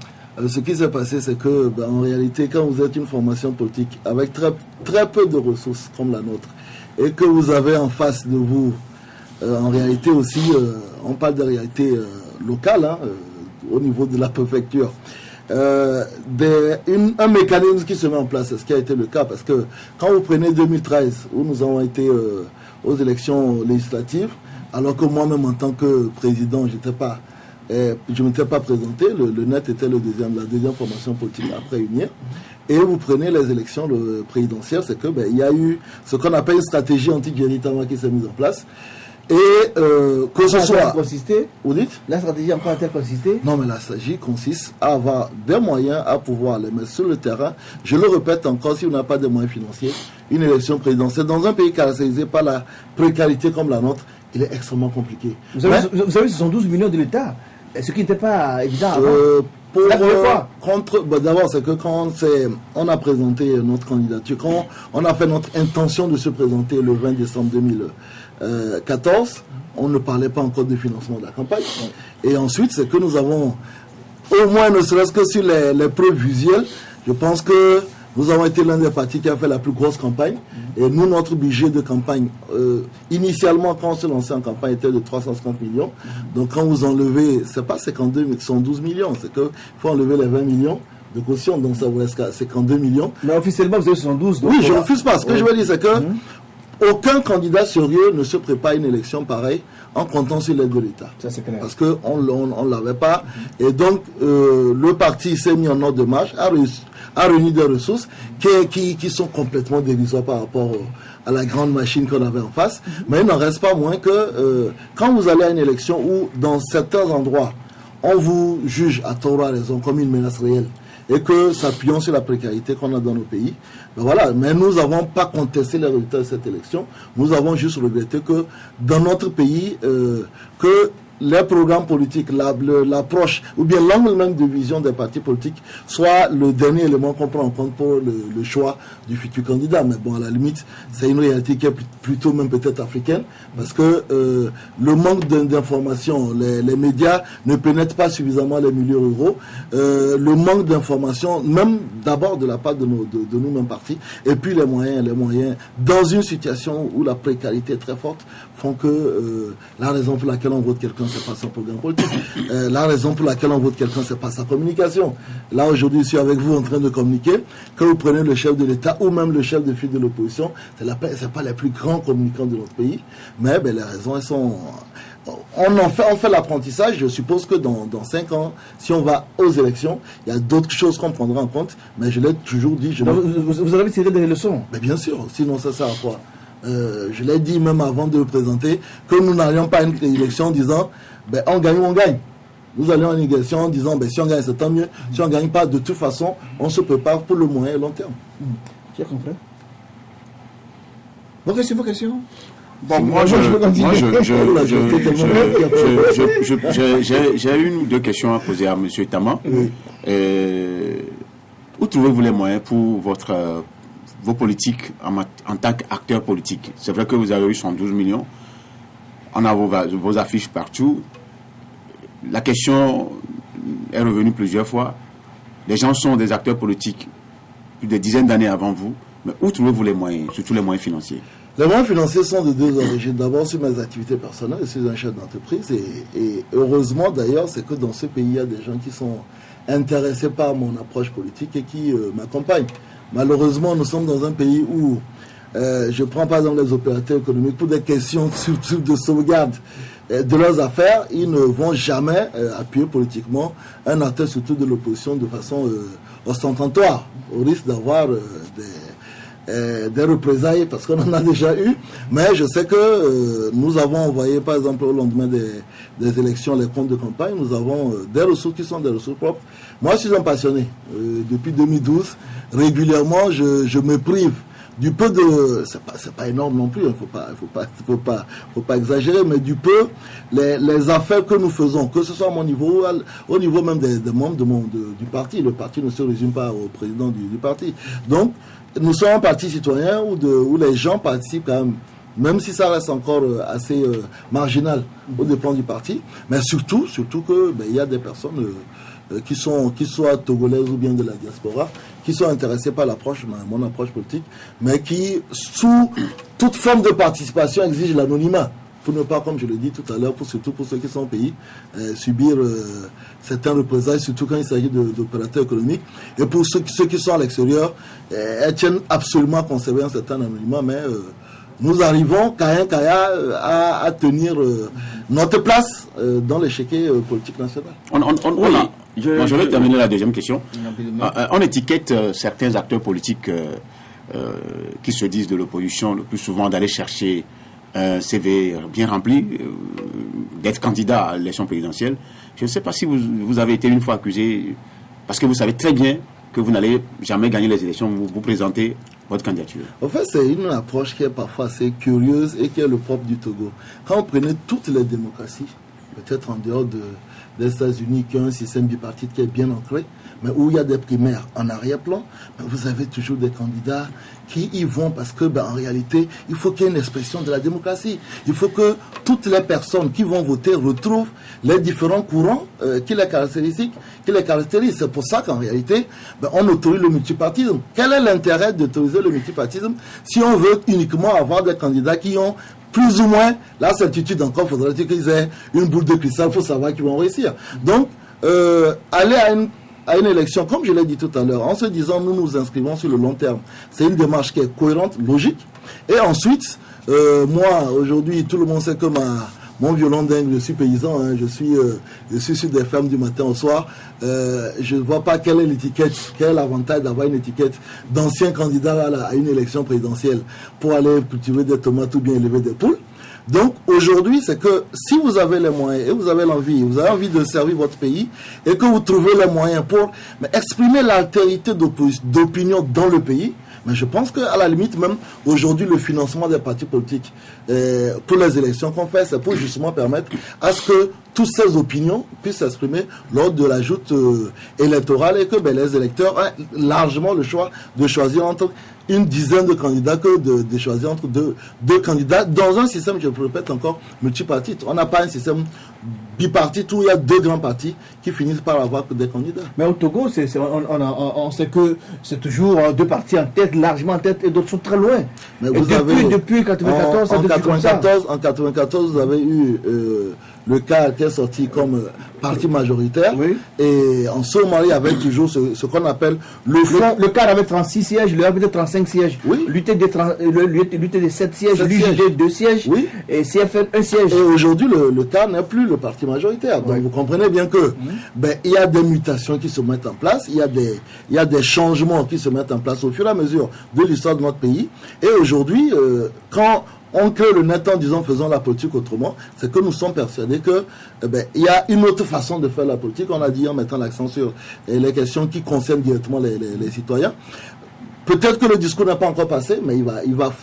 Ce qui s'est passé, c'est que, en réalité, quand vous êtes une formation politique avec très, très peu de ressources comme la nôtre, et que vous avez en face de vous, en réalité aussi, on parle de réalité locale, hein, au niveau de la préfecture, un mécanisme qui se met en place, c'est ce qui a été le cas, parce que quand vous prenez 2013, où nous avons été aux élections législatives, alors que moi-même en tant que président, je ne m'étais pas présenté, le NET était la deuxième formation politique après UNIR. Et vous prenez les élections présidentielles, c'est que il y a eu ce qu'on appelle une stratégie anti-guérilla qui s'est mise en place. Et que ce soit... Vous dites? La stratégie encore a-t-elle consisté? Non, mais la stratégie consiste à avoir des moyens à pouvoir les mettre sur le terrain. Je le répète encore, si on n'a pas de moyens financiers, une élection présidentielle dans un pays caractérisé par la précarité comme la nôtre, il est extrêmement compliqué. Vous savez, ce sont 12 millions de l'État, ce qui n'était pas évident avant. D'abord, c'est que quand on a présenté notre candidature, quand on a fait notre intention de se présenter le 20 décembre 2014, on ne parlait pas encore de financement de la campagne. Et ensuite, c'est que nous avons, au moins ne serait-ce que sur les preuves visuelles, je pense que nous avons été l'un des partis qui a fait la plus grosse campagne. Et nous, notre budget de campagne, initialement, quand on se lançait en campagne, était de 350 millions. Donc, quand vous enlevez, c'est pas 52, mais 112 millions. C'est qu'il faut enlever les 20 millions de caution. Donc, ça vous reste 52 millions. Mais officiellement, vous avez 72. Oui, je ne refuse pas. Ce que je veux dire, c'est que aucun candidat sérieux ne se prépare une élection pareille en comptant sur l'aide de l'État. Ça, c'est clair. Parce qu'on ne l'avait pas. Et donc, le parti s'est mis en ordre de marche, a réuni des ressources qui sont complètement dérisoires par rapport à la grande machine qu'on avait en face. Mais il n'en reste pas moins que quand vous allez à une élection où, dans certains endroits, on vous juge à tort ou à raison comme une menace réelle, et que s'appuyant sur la précarité qu'on a dans nos pays, ben voilà. Mais nous n'avons pas contesté les résultats de cette élection. Nous avons juste regretté que dans notre pays, que les programmes politiques, l'approche ou bien l'angle même de vision des partis politiques soit le dernier élément qu'on prend en compte pour le choix du futur candidat. Mais bon, à la limite, c'est une réalité qui est plutôt même peut-être africaine, parce que le manque d'informations, les médias ne pénètrent pas suffisamment les milieux ruraux, le manque d'informations, même d'abord de la part de nous-mêmes partis, et puis les moyens, dans une situation où la précarité est très forte, font que la raison pour laquelle on vote quelqu'un, c'est pas son programme politique. La raison pour laquelle on vote quelqu'un, c'est pas sa communication. Là, aujourd'hui, je suis avec vous en train de communiquer. Quand vous prenez le chef de l'État ou même le chef de file de l'opposition, c'est pas les plus grands communicants de notre pays. Mais les raisons, elles sont... On fait l'apprentissage. Je suppose que dans 5 ans, si on va aux élections, il y a d'autres choses qu'on prendra en compte. Mais je l'ai toujours dit... Vous avez tiré des leçons? Mais bien sûr, sinon ça sert à quoi? Je l'ai dit même avant de le présenter, que nous n'allions pas à une élection en disant on gagne ou on gagne. Nous allions à une élection en disant si on gagne c'est tant mieux, si on ne gagne pas, de toute façon on se prépare pour le moyen et long terme. J'ai compris. Vos questions? Bon, moi, j'ai une ou deux questions à poser à M. Tama. Où trouvez-vous les moyens pour vos politiques en tant qu'acteur politique? C'est vrai que vous avez eu 112 millions. On a vos affiches partout. La question est revenue plusieurs fois. Les gens sont des acteurs politiques plus de dizaines d'années avant vous. Mais où trouvez-vous les moyens, surtout les moyens financiers? Les moyens financiers sont de deux origines. D'abord, sur mes activités personnelles, je suis un chef d'entreprise et heureusement d'ailleurs, c'est que dans ce pays, il y a des gens qui sont intéressés par mon approche politique et qui m'accompagnent. Malheureusement, nous sommes dans un pays où je prends par exemple les opérateurs économiques pour des questions surtout de sauvegarde de leurs affaires, ils ne vont jamais appuyer politiquement un acteur surtout de l'opposition de façon ostentatoire, au risque d'avoir des représailles, parce qu'on en a déjà eu. Mais je sais que nous avons envoyé, par exemple, au lendemain des élections, les comptes de campagne, nous avons des ressources qui sont des ressources propres. Moi, je suis un passionné. Depuis 2012, régulièrement, je me prive du peu de... C'est pas énorme non plus, il faut pas exagérer, mais du peu, les affaires que nous faisons, que ce soit à mon niveau, au niveau même des membres du parti. Le parti ne se résume pas au président du parti. Donc, nous sommes un parti citoyen où les gens participent quand même si ça reste encore assez marginal au dépend du parti, mais surtout que il y a des personnes qui soient togolaises ou bien de la diaspora, qui sont intéressées par mon approche politique, mais qui, sous toute forme de participation, exigent l'anonymat. Pour ne pas, comme je l'ai dit tout à l'heure, surtout pour ceux qui sont au pays, subir certains représailles, surtout quand il s'agit d'opérateurs économiques. Et pour ceux qui sont à l'extérieur, elles tiennent absolument à conserver un certain anonymat, mais nous arrivons, à tenir notre place dans l'échiquier politique national. Je vais terminer la deuxième question. On étiquette certains acteurs politiques qui se disent de l'opposition le plus souvent d'aller chercher un CV bien rempli, d'être candidat à l'élection présidentielle. Je ne sais pas si vous avez été une fois accusé, parce que vous savez très bien que vous n'allez jamais gagner les élections, vous présentez votre candidature. En fait, c'est une approche qui est parfois assez curieuse et qui est le propre du Togo. Quand on prenait toutes les démocraties, peut-être en dehors des États-Unis, qui ont un système bipartite qui est bien ancré, mais où il y a des primaires en arrière-plan, vous avez toujours des candidats qui y vont parce que, en réalité, il faut qu'il y ait une expression de la démocratie. Il faut que toutes les personnes qui vont voter retrouvent les différents courants qui les caractérisent. C'est pour ça qu'en réalité, on autorise le multipartisme. Quel est l'intérêt d'autoriser le multipartisme si on veut uniquement avoir des candidats qui ont plus ou moins la certitude, encore faudrait-il qu'ils aient une boule de cristal pour savoir qu'ils vont réussir. Donc, aller à une élection, comme je l'ai dit tout à l'heure, en se disant nous nous inscrivons sur le long terme, c'est une démarche qui est cohérente, logique. Et ensuite, moi, aujourd'hui, tout le monde sait que mon violon dingue, je suis paysan, je suis sur des fermes du matin au soir. Je ne vois pas quelle est l'étiquette, quel est l'avantage d'avoir une étiquette d'ancien candidat à une élection présidentielle pour aller cultiver des tomates ou bien élever des poules. Donc aujourd'hui, c'est que si vous avez les moyens et vous avez envie de servir votre pays et que vous trouvez les moyens pour exprimer l'altérité d'opinion dans le pays, mais je pense qu'à la limite, même aujourd'hui, le financement des partis politiques pour les élections qu'on fait, c'est pour justement permettre à ce que toutes ces opinions puissent s'exprimer lors de la joute électorale et que les électeurs aient largement le choix de choisir entre une dizaine de candidats que de choisir entre deux candidats dans un système, je le répète encore, multipartite. On n'a pas un système bipartite où il y a deux grands partis qui finissent par avoir des candidats. Mais au Togo, on sait que c'est toujours deux partis en tête, largement en tête, et d'autres sont très loin. Mais depuis 1994, en 1994, vous avez eu le cas qui est sorti comme parti majoritaire. Oui. Et en ce moment, il y avait toujours ce qu'on appelle le front. Le CAR avait 36 sièges, le avait 35 sièges. Oui. L'UTD 7 sièges, l'UJD 2 sièges, oui. Et CFN 1 siège. Et aujourd'hui, le CAR n'est plus le parti majoritaire. Donc vous comprenez bien que il y a des mutations qui se mettent en place, il y a des changements qui se mettent en place au fur et à mesure de l'histoire de notre pays. Et aujourd'hui, quand on crée le net en disant faisons la politique autrement, c'est que nous sommes persuadés que il y a une autre façon de faire la politique. On a dit en mettant l'accent sur les questions qui concernent directement les citoyens. Peut-être que le discours n'a pas encore passé, mais il va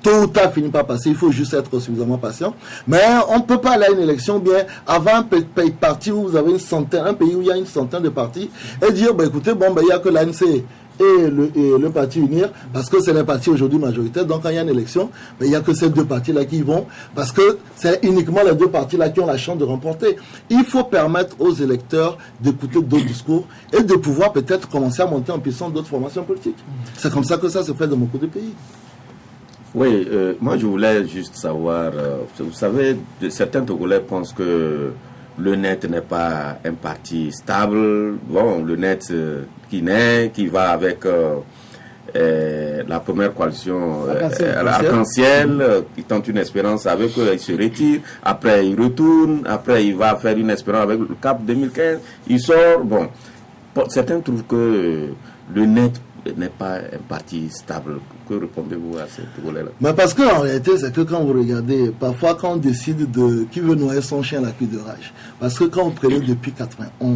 tôt ou tard finir par passer. Il faut juste être suffisamment patient. Mais on ne peut pas aller à une élection bien avant un parti où vous avez un pays où il y a une centaine de partis et dire écoutez, il n'y a que l'ANC et le parti unir, parce que c'est les partis aujourd'hui majoritaires. Donc quand il y a une élection, il n'y a que ces deux partis-là qui y vont, parce que c'est uniquement les deux partis-là qui ont la chance de remporter. Il faut permettre aux électeurs d'écouter d'autres discours et de pouvoir peut-être commencer à monter en puissance d'autres formations politiques. C'est comme ça que ça se fait dans beaucoup de pays. Oui, moi je voulais juste savoir, vous savez, certains Togolais pensent que le NET n'est pas un parti stable. Bon, le NET qui va avec la première coalition Arc-en-Ciel, qui tente une espérance avec eux, il se retire, après il retourne, après il va faire une espérance avec le CAP 2015, il sort. Bon, certains trouvent que le NET n'est pas un parti stable. Que répondez-vous à cette volet-là? Mais parce qu'en réalité, c'est que quand vous regardez, parfois quand on décide de qui veut noyer son chien à la queue de rage, parce que quand on prenait depuis 91,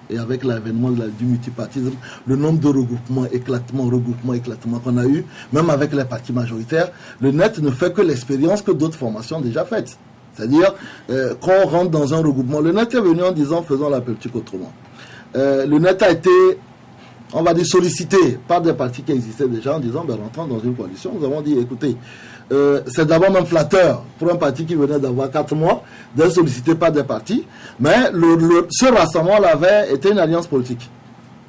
et avec l'avènement du multipartisme, le nombre de regroupements, éclatements qu'on a eu, même avec les partis majoritaires, le NET ne fait que l'expérience que d'autres formations ont déjà faites. C'est-à-dire, quand on rentre dans un regroupement, le NET est venu en disant faisons la politique autrement. Le NET a été, on va dire, sollicité par des partis qui existaient déjà en disant, rentrons dans une coalition. Nous avons dit, écoutez, c'est d'abord même flatteur pour un parti qui venait d'avoir 4 mois d'être sollicité par des partis, mais ce rassemblement-là avait été une alliance politique,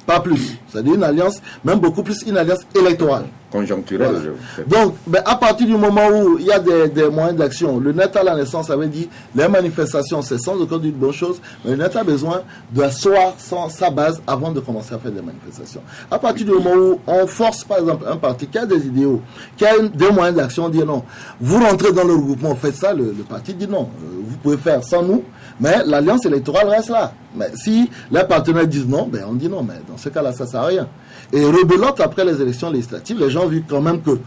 pas plus. C'est-à-dire une alliance, même beaucoup plus une alliance électorale. Conjoncturelle. Voilà. Donc, à partir du moment où il y a des moyens d'action, le NET à la naissance avait dit les manifestations, c'est sans aucun doute une bonne chose, mais le NET a besoin d'asseoir sa base avant de commencer à faire des manifestations. À partir du moment où on force, par exemple, un parti qui a des idéaux, qui a des moyens d'action, on dit non, vous rentrez dans le regroupement, faites ça, le parti dit non, vous pouvez faire sans nous, mais l'alliance électorale reste là. Mais si les partenaires disent non, on dit non, mais dans ce cas-là, ça ne sert à rien. Et rebelote, après les élections législatives, les gens ont vu quand même que,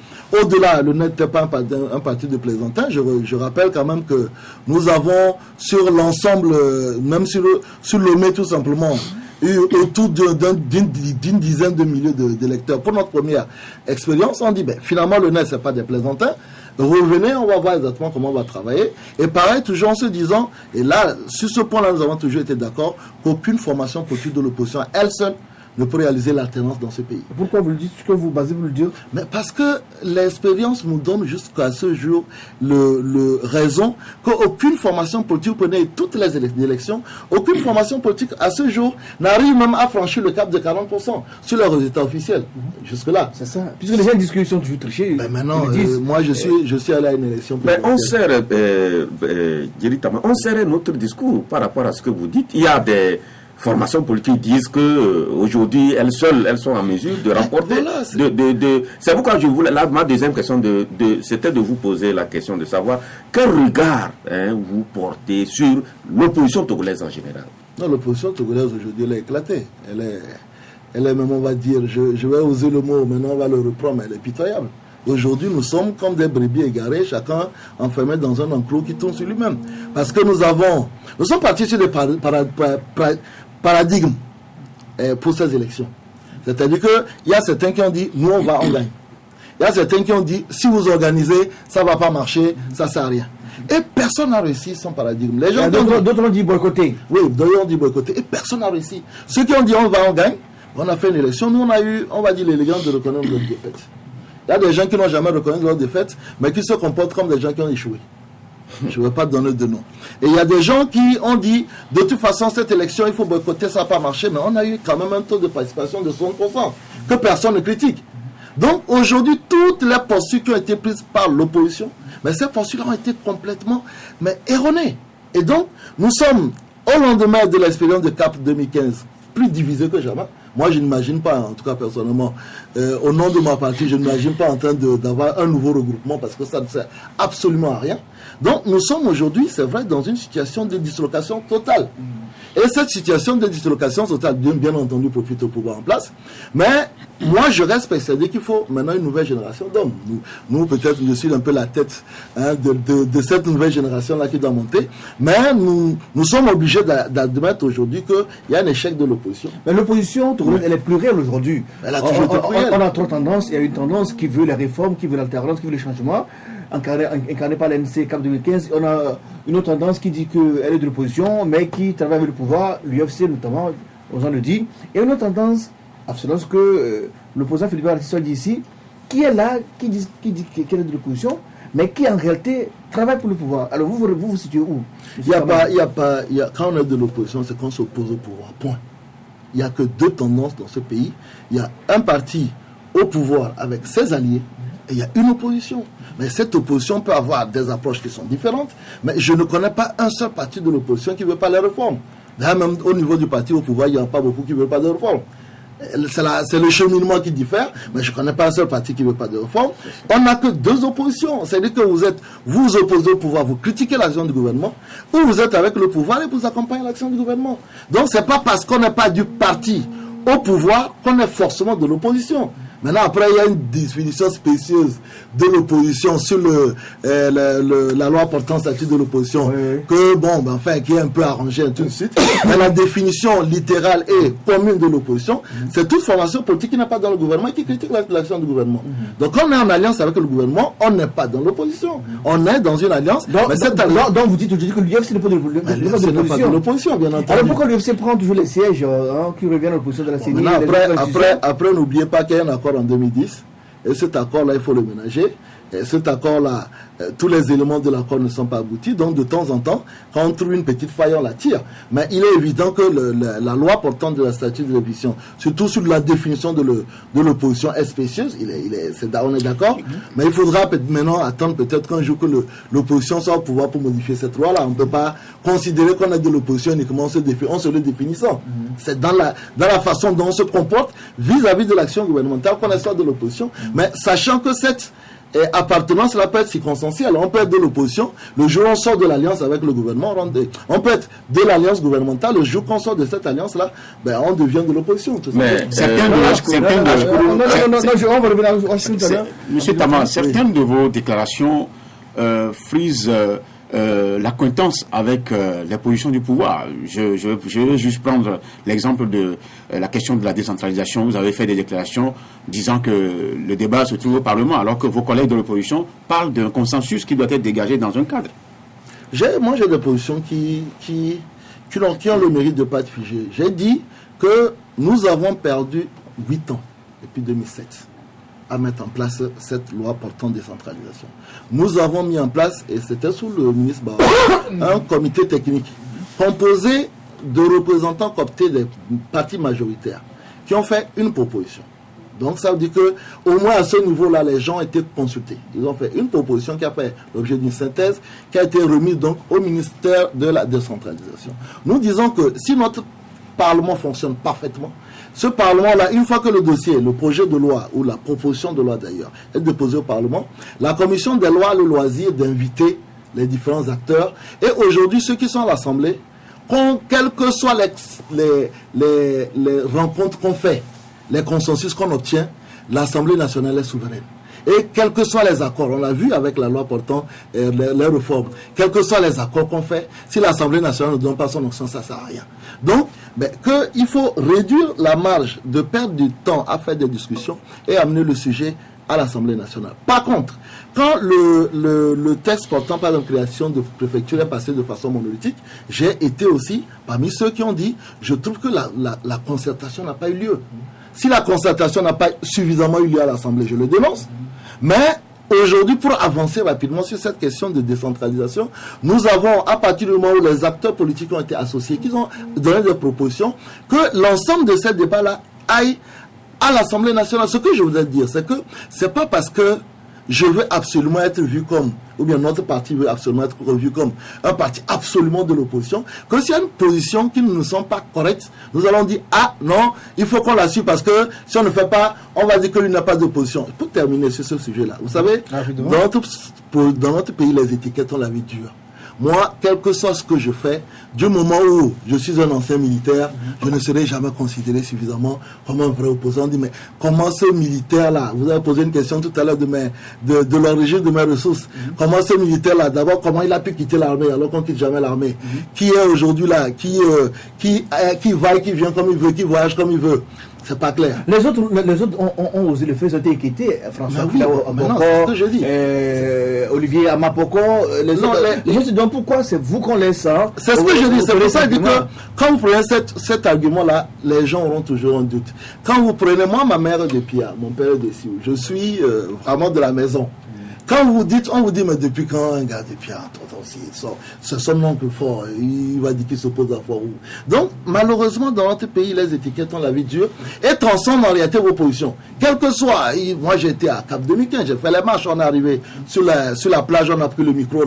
au-delà, le NET n'était pas un parti de plaisantin. Je rappelle quand même que nous avons, sur l'ensemble, même sur le tout simplement, eu autour d'une dizaine de milliers d'électeurs. Pour notre première expérience, on dit, finalement, le NET, ce n'est pas des plaisantins. Revenez, on va voir exactement comment on va travailler. Et pareil, toujours en se disant, et là, sur ce point-là, nous avons toujours été d'accord qu'aucune formation politique de l'opposition, elle seule, ne peut réaliser l'alternance dans ce pays. Pourquoi vous le dites? Ce que vous basez, vous le dites? Mais parce que l'expérience nous donne jusqu'à ce jour le raison qu'aucune formation politique, vous prenez toutes les élections, aucune formation politique à ce jour n'arrive même à franchir le cap de 40% sur les résultats officiels. Jusque-là. C'est ça. Puisque les gens disent qu'ils sont toujours trichés. Maintenant, moi je suis allé à une élection. Mais on sert, on sert notre discours par rapport à ce que vous dites. Il y a des formations politiques disent que aujourd'hui elles sont en mesure de remporter. Voilà, c'est pourquoi je voulais. Là, ma deuxième question c'était de vous poser la question de savoir quel regard vous portez sur l'opposition togolaise en général. Non, l'opposition togolaise aujourd'hui elle est éclatée. Elle est même, on va dire, je vais oser le mot, maintenant on va le reprendre, mais elle est pitoyable. Aujourd'hui, nous sommes comme des brebis égarés, chacun enfermé dans un enclos qui tourne sur lui-même. Parce que nous sommes partis sur des paradigmes pour ces élections. C'est-à-dire qu'il y a certains qui ont dit, nous on gagne. Il y a certains qui ont dit, si vous organisez, ça ne va pas marcher, ça ne sert à rien. Et personne n'a réussi son paradigme. Les gens d'autres ont dit boycotter. Oui, d'autres ont dit boycotter. Et personne n'a réussi. Ceux qui ont dit, on gagne, on a fait une élection, nous on a eu, on va dire, l'élégance de reconnaître notre défaite. Il y a des gens qui n'ont jamais reconnu leur défaite, mais qui se comportent comme des gens qui ont échoué. Je ne vais pas donner de nom. Et il y a des gens qui ont dit, de toute façon, cette élection, il faut boycotter, ça n'a pas marché, mais on a eu quand même un taux de participation de 60%, que personne ne critique. Donc, aujourd'hui, toutes les postures qui ont été prises par l'opposition, mais ces postures ont été complètement erronées. Et donc, nous sommes, au lendemain de l'expérience de CAP 2015, plus divisés que jamais. Moi, je n'imagine pas, en tout cas personnellement, au nom de ma partie, je n'imagine pas en train d'avoir un nouveau regroupement parce que ça ne sert absolument à rien. Donc, nous sommes aujourd'hui, c'est vrai, dans une situation de dislocation totale. Et cette situation de dislocation totale, bien entendu, profite au pouvoir en place. Mais moi, je reste persuadé qu'il faut maintenant une nouvelle génération d'hommes. Nous peut-être, je suis un peu la tête de cette nouvelle génération-là qui doit monter. Mais nous sommes obligés d'admettre aujourd'hui qu'il y a un échec de l'opposition. Mais l'opposition, elle est plurielle aujourd'hui. Elle a toujours été plurielle. On a trois tendances. Il y a une tendance qui veut les réformes, qui veut l'alternance, qui veut les changements. Incarné par l'NC CAP 2015, on a une autre tendance qui dit qu'elle est de l'opposition, mais qui travaille avec le pouvoir, l'UFC notamment, on le dit. Et une autre tendance, absolument, que l'opposant Philippe Artisson dit ici, qui est là, qui dit qu'elle est de l'opposition, mais qui en réalité travaille pour le pouvoir. Alors vous vous situez où? Quand on est de l'opposition, c'est qu'on s'oppose au pouvoir, point. Il n'y a que deux tendances dans ce pays. Il y a un parti au pouvoir avec ses alliés, et il y a une opposition. Mais cette opposition peut avoir des approches qui sont différentes, mais je ne connais pas un seul parti de l'opposition qui ne veut pas les réformes. D'ailleurs, même au niveau du parti au pouvoir, il n'y en a pas beaucoup qui ne veulent pas de réformes. C'est le cheminement qui diffère, mais je ne connais pas un seul parti qui ne veut pas de réforme. On n'a que deux oppositions. C'est-à-dire que vous opposez au pouvoir, vous critiquez l'action du gouvernement, ou vous êtes avec le pouvoir et vous accompagnez l'action du gouvernement. Donc, ce n'est pas parce qu'on n'est pas du parti au pouvoir qu'on est forcément de l'opposition. Maintenant, après, il y a une définition spécieuse de l'opposition sur la loi portant statut de l'opposition, qui est un peu arrangée tout de suite. Mais la définition littérale et commune de l'opposition, c'est toute formation politique qui n'est pas dans le gouvernement et qui critique l'action du gouvernement. Donc, on est en alliance avec le gouvernement, on n'est pas dans l'opposition. On est dans une alliance. Donc vous dites aujourd'hui que l'UFC n'est pas de l'opposition, bien entendu. Alors, pourquoi l'UFC prend toujours les sièges qui reviennent à l'opposition de la CENI? Après, n'oubliez pas qu'il y a un accord en 2010, et cet accord-là, il faut le ménager. Et cet accord-là, tous les éléments de l'accord ne sont pas aboutis. Donc, de temps en temps, quand on trouve une petite faille, on la tire. Mais il est évident que la loi portant de la statut de l'opposition, surtout sur la définition de l'opposition, est spécieuse. On est d'accord. Mais il faudra maintenant attendre peut-être qu'un jour que l'opposition soit au pouvoir pour modifier cette loi-là. On ne peut pas considérer qu'on est de l'opposition uniquement en se le définissant. C'est dans la façon dont on se comporte vis-à-vis de l'action gouvernementale qu'on est soit de l'opposition. Mais sachant que cette appartenance, là peut être circonstancielle. On peut être de l'opposition, le jour où on sort de l'alliance avec le gouvernement, on peut être de l'alliance gouvernementale, le jour qu'on sort de cette alliance-là, on devient de l'opposition. Certaines de vos déclarations frisent l'acquaintance avec les positions du pouvoir. Je vais juste prendre l'exemple de la question de la décentralisation. Vous avez fait des déclarations disant que le débat se trouve au Parlement, alors que vos collègues de l'opposition parlent d'un consensus qui doit être dégagé dans un cadre. Moi, j'ai des positions qui ont le mérite de ne pas être figées. J'ai dit que nous avons perdu 8 ans depuis 2007. À mettre en place cette loi portant décentralisation. Nous avons mis en place, et c'était sous le ministre Barroso, un comité technique composé de représentants cooptés des partis majoritaires qui ont fait une proposition. Donc ça veut dire que au moins à ce niveau-là, les gens ont été consultés. Ils ont fait une proposition qui a fait l'objet d'une synthèse qui a été remise donc au ministère de la décentralisation. Nous disons que si notre Parlement fonctionne parfaitement, ce Parlement-là, une fois que le dossier, le projet de loi, ou la proposition de loi d'ailleurs, est déposé au Parlement, la commission des lois a le loisir d'inviter les différents acteurs. Et aujourd'hui, ceux qui sont à l'Assemblée, quelles que soient les rencontres qu'on fait, les consensus qu'on obtient, l'Assemblée nationale est souveraine. Et quels que soient les accords, on l'a vu avec la loi portant les réformes, quels que soient les accords qu'on fait, si l'Assemblée nationale ne donne pas son option, ça ne sert à rien. Donc, qu'il faut réduire la marge de perdre du temps à faire des discussions et amener le sujet à l'Assemblée nationale. Par contre, quand le texte portant par la création de préfecture est passé de façon monolithique, j'ai été aussi parmi ceux qui ont dit, je trouve que la concertation n'a pas eu lieu. Si la concertation n'a pas suffisamment eu lieu à l'Assemblée, je le dénonce. Mais aujourd'hui, pour avancer rapidement sur cette question de décentralisation, nous avons, à partir du moment où les acteurs politiques ont été associés, qu'ils ont donné des propositions, que l'ensemble de ces débats-là aille à l'Assemblée nationale. Ce que je voudrais dire, c'est que c'est pas parce que je veux absolument être vu comme, ou bien notre parti veut absolument être vu comme un parti absolument de l'opposition, que s'il y a une position qui ne nous semble pas correcte, nous allons dire, ah non, il faut qu'on la suive parce que si on ne fait pas, on va dire qu'il n'y a pas d'opposition. Pour terminer sur ce sujet-là, vous savez, dans notre pays, les étiquettes ont la vie dure. Moi, quel que soit ce que je fais, du moment où je suis un ancien militaire, je ne serai jamais considéré suffisamment comme un vrai opposant. On dit, mais comment ce militaire-là, vous avez posé une question tout à l'heure de l'origine de mes ressources, comment ce militaire-là, d'abord, comment il a pu quitter l'armée alors qu'on ne quitte jamais l'armée, qui est aujourd'hui là, qui va et qui vient comme il veut, qui voyage comme il veut. C'est pas clair. Les autres ont osé le faire, ils ont été quittés. François maintenant, c'est ce que je dis. Olivier Amapoko, les gens se demandent pourquoi c'est vous qu'on laisse. Hein, c'est ce que je dis. C'est pour ça que je dis que quand vous prenez cet argument-là, les gens auront toujours un doute. Quand vous prenez, moi, ma mère est de Pia, mon père est de Sioux. Je suis vraiment de la maison. Quand on vous dit, mais depuis quand un gars depuis c'est son oncle fort, il va dire qu'il s'oppose à fort. Donc, malheureusement, dans notre pays, les étiquettes ont la vie dure et transforment en réalité vos positions. Quel que soit, moi j'ai été à Cap 2015, j'ai fait les marches, on est arrivé sur la plage, on a pris le micro,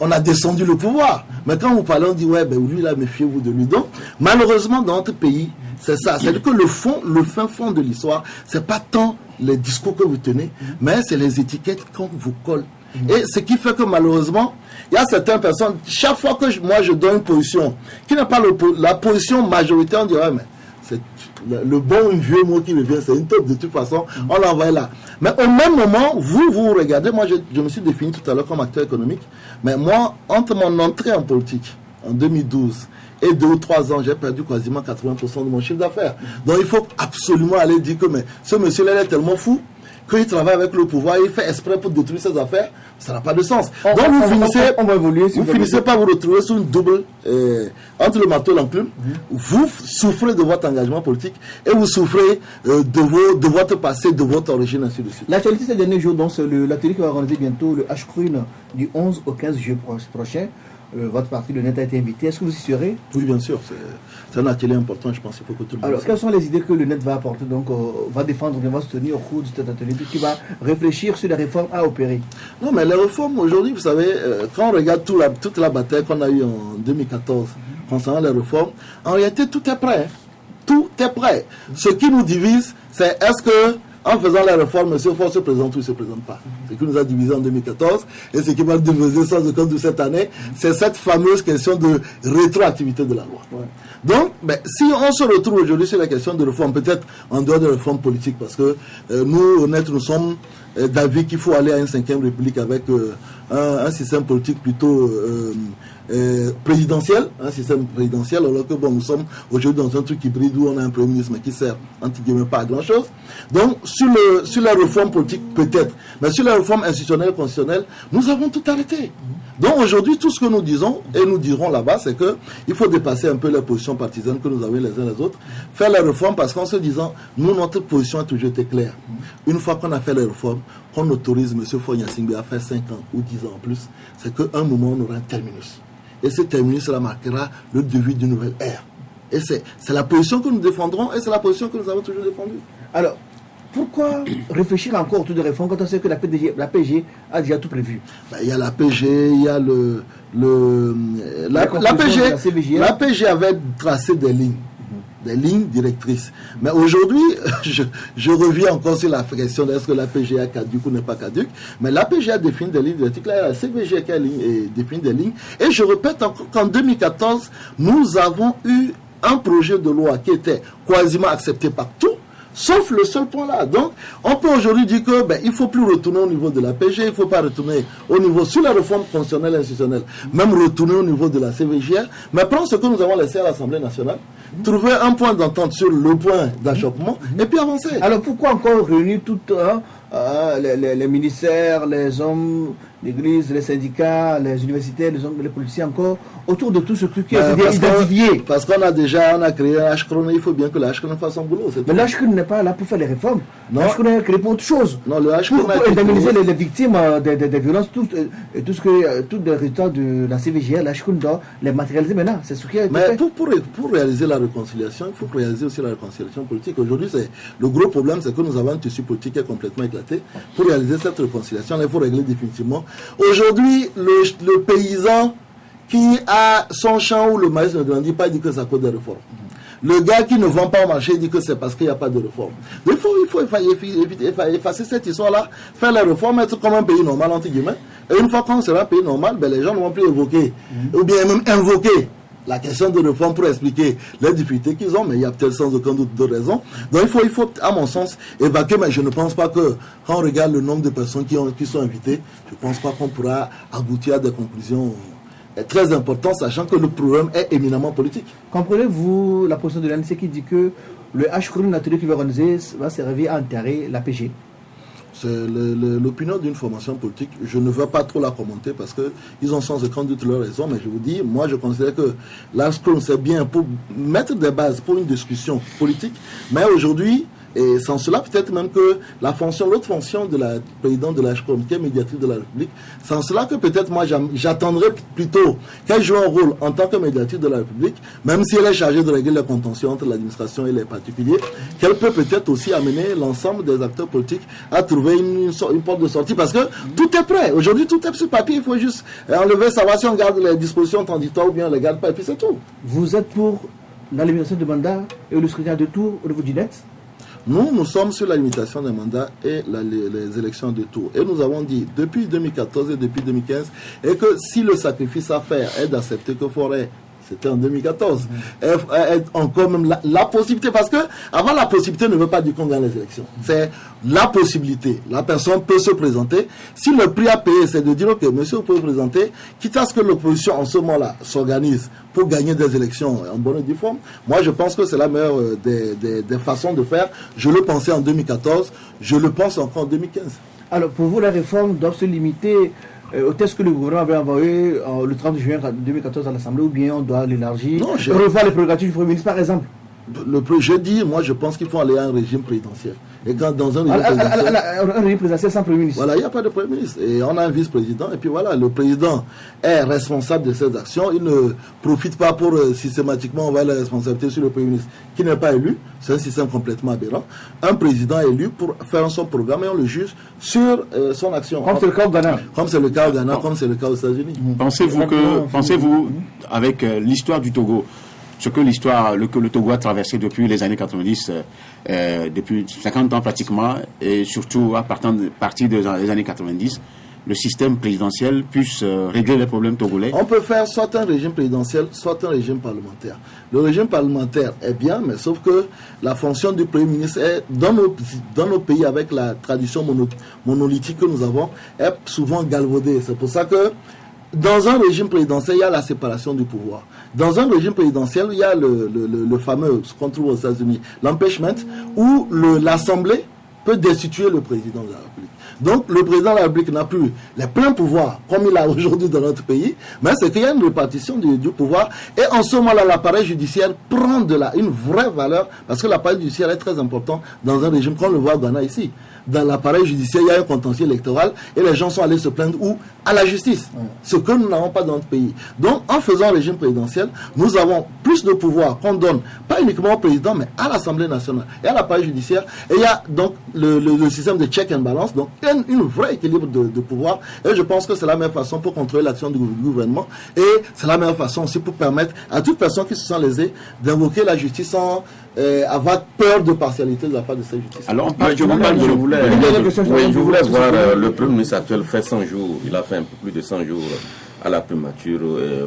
on a descendu le pouvoir. Mais quand vous parlez, on dit, ouais, ben lui, là, méfiez-vous de lui. Donc, malheureusement, dans notre pays, c'est ça. C'est-à-dire que le fin fond de l'histoire, c'est pas tant les discours que vous tenez, mais c'est les étiquettes qu'on vous colle. Et ce qui fait que malheureusement, il y a certaines personnes, chaque fois que moi je donne une position qui n'est pas la position majoritaire, on dirait, mais c'est le bon vieux mot qui me vient, c'est une top de toute façon, on l'envoie là. Mais au même moment, vous regardez, moi je me suis défini tout à l'heure comme acteur économique, mais moi, entre mon entrée en politique en 2012 et 2 ou 3 ans, j'ai perdu quasiment 80% de mon chiffre d'affaires. Donc il faut absolument aller dire que mais ce monsieur-là est tellement fou qu'il travaille avec le pouvoir, il fait exprès pour détruire ses affaires, ça n'a pas de sens. Donc vous finissez par vous retrouver sur une double, entre le marteau et l'enclume. Vous souffrez de votre engagement politique et vous souffrez de votre passé, de votre origine, ainsi de suite. L'actualité ces derniers jours, donc, c'est l'atelier qui va organiser bientôt le H-Crune du 11 au 15 juillet prochain. Votre parti, le NET, a été invité. Est-ce que vous y serez? Oui, bien sûr. C'est un atelier important, je pense qu'il faut que tout le monde... Alors, quelles sont les idées que le NET va apporter, donc, va défendre, va soutenir au cours de cet atelier, qui va réfléchir sur les réformes à opérer? Non, mais les réformes, aujourd'hui, vous savez, quand on regarde toute la bataille qu'on a eue en 2014 concernant les réformes, en réalité, tout est prêt. Tout est prêt. Ce qui nous divise, c'est est-ce que en faisant la réforme, M. Faure se présente ou il ne se présente pas. Ce qui nous a divisé en 2014 et ce qui va diviser sans aucun doute cette année, c'est cette fameuse question de rétroactivité de la loi. Ouais. Donc, si on se retrouve aujourd'hui sur la question de réforme, peut-être en dehors de réforme politique, parce que nous, honnêtement, nous sommes d'avis qu'il faut aller à une 5e République avec un système politique plutôt présidentiel, un système présidentiel, alors que nous sommes aujourd'hui dans un truc hybride où on a un premier ministre qui sert, entre guillemets, pas à grand chose. Donc, sur la réforme politique, peut-être, mais sur la réforme institutionnelle et constitutionnelle, nous avons tout arrêté. Donc, aujourd'hui, tout ce que nous disons, et nous dirons là-bas, c'est qu'il faut dépasser un peu les positions partisanes que nous avons les uns les autres, faire la réforme parce qu'en se disant, nous, notre position a toujours été claire. Une fois qu'on a fait les réformes, qu'on autorise M. Faure Gnassingbé à faire 5 ans ou 10 ans en plus, c'est qu'à un moment, on aura un terminus. Et ce terminus, cela marquera le début d'une nouvelle ère. Et c'est la position que nous défendrons et c'est la position que nous avons toujours défendue. Alors, pourquoi réfléchir encore autour de réformes quand on sait que la PG a déjà tout prévu? Il y a la PG, il y a la PG avait tracé des lignes directrices. Mais aujourd'hui, je reviens encore sur la question de est-ce que la PG est caduque ou n'est pas caduque. Mais la PG a défini des lignes directrices. Là, il y a la CVG qui a défini des lignes. Et je répète encore qu'en 2014, nous avons eu un projet de loi qui était quasiment accepté par tous, sauf le seul point là. Donc, on peut aujourd'hui dire que il ne faut plus retourner au niveau de la PG, il ne faut pas retourner au niveau sur la réforme constitutionnelle et institutionnelle, même retourner au niveau de la CVGR, mais prendre ce que nous avons laissé à l'Assemblée nationale, trouver un point d'entente sur le point d'achoppement et puis avancer. Alors pourquoi encore réunir toutes les ministères, les hommes l'église, les syndicats, les universitaires, les politiciens encore, autour de tout ce truc qui est identifié. Parce qu'on a créé un H-Crone, il faut bien que le H-Crone fasse son boulot. Mais le H-Crone n'est pas là pour faire les réformes. Le H-Crone est créé pour autre chose. Non, le H-Crone pour indemniser les victimes des violences, tous les résultats de la CVGR, le H-Crone doit les matérialiser maintenant. C'est ce qui a été fait. Mais pour réaliser la réconciliation, il faut réaliser aussi la réconciliation politique. Aujourd'hui, le gros problème, c'est que nous avons un tissu politique qui est complètement éclaté. Pour réaliser cette réconciliation, il faut régler définitivement. Aujourd'hui, le paysan qui a son champ où le maïs ne grandit pas, il dit que c'est à cause des réformes. Le gars qui ne vend pas au marché, il dit que c'est parce qu'il n'y a pas de réforme. Il faut effacer cette histoire-là, faire les réformes, être comme un pays normal, entre guillemets. Et une fois qu'on sera un pays normal, les gens ne vont plus évoquer, ou bien même invoquer la question de réforme pour expliquer les difficultés qu'ils ont, mais il y a peut-être sans aucun doute de raison. Donc il faut, à mon sens, évacuer, mais je ne pense pas que, quand on regarde le nombre de personnes qui sont invitées, je ne pense pas qu'on pourra aboutir à des conclusions très importantes, sachant que le problème est éminemment politique. Comprenez-vous la position de l'ANC qui dit que le H-Crone naturel qui va organiser va servir à enterrer la PG? C'est l'opinion d'une formation politique. Je ne veux pas trop la commenter parce qu'ils ont sans aucun doute leur raison, mais je vous dis, moi je considère que l'H-Crone c'est bien pour mettre des bases pour une discussion politique, mais aujourd'hui, Et sans cela, peut-être même que l'autre fonction de la présidente de l'ASCOM, qui est médiatrice de la République, sans cela que peut-être moi j'attendrais plutôt qu'elle joue un rôle en tant que médiatrice de la République, même si elle est chargée de régler les contentions entre l'administration et les particuliers, qu'elle peut peut-être aussi amener l'ensemble des acteurs politiques à trouver une porte de sortie, parce que tout est prêt. Aujourd'hui, tout est sur papier, il faut juste enlever, savoir si on garde les dispositions transitoires ou bien on ne les garde pas, et puis c'est tout. Vous êtes pour la limitation de mandat et le scrutin de tour au niveau du net? Nous sommes sur la limitation des mandats et les élections de tour. Et nous avons dit depuis 2014 et depuis 2015 et que si le sacrifice à faire est d'accepter que Forêt, c'était en 2014, est encore même la possibilité, parce que avant la possibilité ne veut pas dire qu'on gagne les élections. C'est la possibilité. La personne peut se présenter. Si le prix à payer, c'est de dire, ok, monsieur, vous pouvez vous présenter, quitte à ce que l'opposition en ce moment-là s'organise pour gagner des élections en bonne et due forme. Moi, je pense que c'est la meilleure des façons de faire. Je le pensais en 2014, je le pense encore en 2015. Alors, pour vous, la réforme doit se limiter au test que le gouvernement avait envoyé le 30 juin 2014 à l'Assemblée, ou bien on doit l'élargir, revoir les prérogatives du Premier ministre, par exemple? Je dis, moi, je pense qu'il faut aller à un régime présidentiel. Et quand dans un régime présidentiel sans Premier ministre. Voilà, il n'y a pas de Premier ministre. Et on a un vice-président. Et puis voilà, le président est responsable de ses actions. Il ne profite pas pour systématiquement envoyer la responsabilité sur le Premier ministre qui n'est pas élu. C'est un système complètement aberrant. Un président est élu pour faire son programme et on le juge sur son action. Comme c'est le cas au Ghana. Comme c'est le cas au Ghana, comme c'est le cas aux États-Unis. Pensez-vous, avec l'histoire du Togo, ce que le Togo a traversé depuis les années 90, depuis 50 ans pratiquement, et surtout à partir des années 90, le système présidentiel puisse régler les problèmes togolais? On peut faire soit un régime présidentiel, soit un régime parlementaire. Le régime parlementaire est bien, mais sauf que la fonction du Premier ministre est, dans nos pays, avec la tradition monolithique que nous avons, est souvent galvaudée. C'est pour ça que dans un régime présidentiel, il y a la séparation du pouvoir. Dans un régime présidentiel, il y a le fameux, ce qu'on trouve aux États-Unis, l'impeachment, où l'Assemblée peut destituer le président de la République. Donc, le président de la République n'a plus les pleins pouvoirs, comme il a aujourd'hui dans notre pays, mais c'est qu'il y a une répartition du pouvoir, et en ce moment-là, l'appareil judiciaire prend une vraie valeur, parce que l'appareil judiciaire est très important dans un régime, comme on le voit au Ghana ici. Dans l'appareil judiciaire, il y a un contentieux électoral et les gens sont allés se plaindre où? À la justice. Ce que nous n'avons pas dans notre pays. Donc, en faisant un régime présidentiel, nous avons plus de pouvoir qu'on donne, pas uniquement au président, mais à l'Assemblée nationale et à l'appareil judiciaire. Et il y a donc le système de check and balance, donc une vraie équilibre de pouvoir. Et je pense que c'est la meilleure façon pour contrôler l'action du gouvernement. Et c'est la meilleure façon aussi pour permettre à toute personne qui se sent lésée d'invoquer la justice sans avoir peur de partialité de la part de cette justice. Alors, je voulais voir le Premier ministre actuel fait 100 jours, il a fait un peu plus de 100 jours à la primature.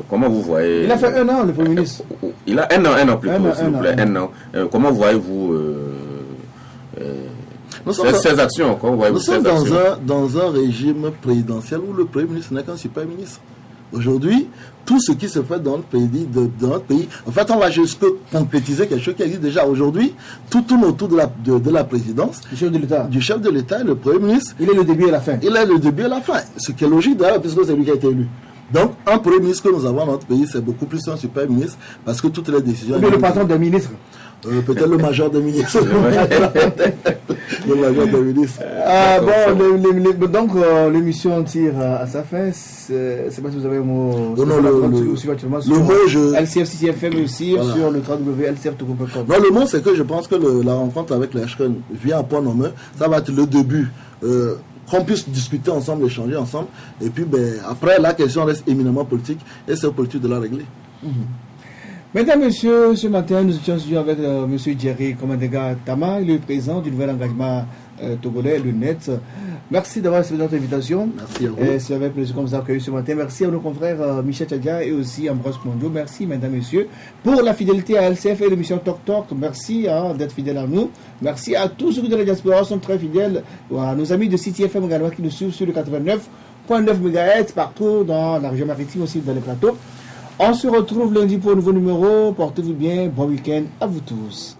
Comment vous voyez... Il a fait 1 an, le Premier ministre. Il a un an plutôt, s'il vous plaît, un an. Comment voyez-vous ces actions? Nous sommes dans un régime présidentiel où le Premier ministre n'est qu'un super ministre. Aujourd'hui, tout ce qui se fait dans notre pays, en fait, on va juste concrétiser quelque chose qui existe déjà aujourd'hui. Tout tourne autour de la présidence. Du chef de l'État et le Premier ministre. Il est le début et la fin. Il est le début et la fin. Ce qui est logique d'ailleurs, puisque c'est lui qui a été élu. Donc, un Premier ministre que nous avons dans notre pays, c'est beaucoup plus un super ministre, parce que toutes les décisions... Mais le patron des ministres. Peut-être le major des ministres. Le major des ministres. Donc, l'émission tire à sa fin. C'est pas si vous avez un mot. Non, le mot, LCF CTFM aussi, voilà. Sur le www.lcftogo.com. Non, le mot, c'est que je pense que la rencontre avec les HCN vient à point nommé. Ça va être le début. Qu'on puisse discuter ensemble, échanger ensemble. Et puis, après, la question reste éminemment politique. Et c'est politique de la régler. Mesdames, Messieurs, ce matin, nous étions avec M. Jerry Komandega Tama, le président du nouvel engagement togolais, le NET. Merci d'avoir accepté notre invitation. Merci à vous. C'est avec plaisir qu'on vous a accueilli ce matin. Merci à nos confrères Michel Tchadia et aussi Ambroise Mondio. Merci, mesdames, messieurs, pour la fidélité à LCF et l'émission Talk Talk. Merci d'être fidèles à nous. Merci à tous ceux qui de la diaspora sont très fidèles. À nos amis de CTFM également qui nous suivent sur le 89.9 MHz partout dans la région maritime, aussi dans les plateaux. On se retrouve lundi pour un nouveau numéro. Portez-vous bien. Bon week-end à vous tous.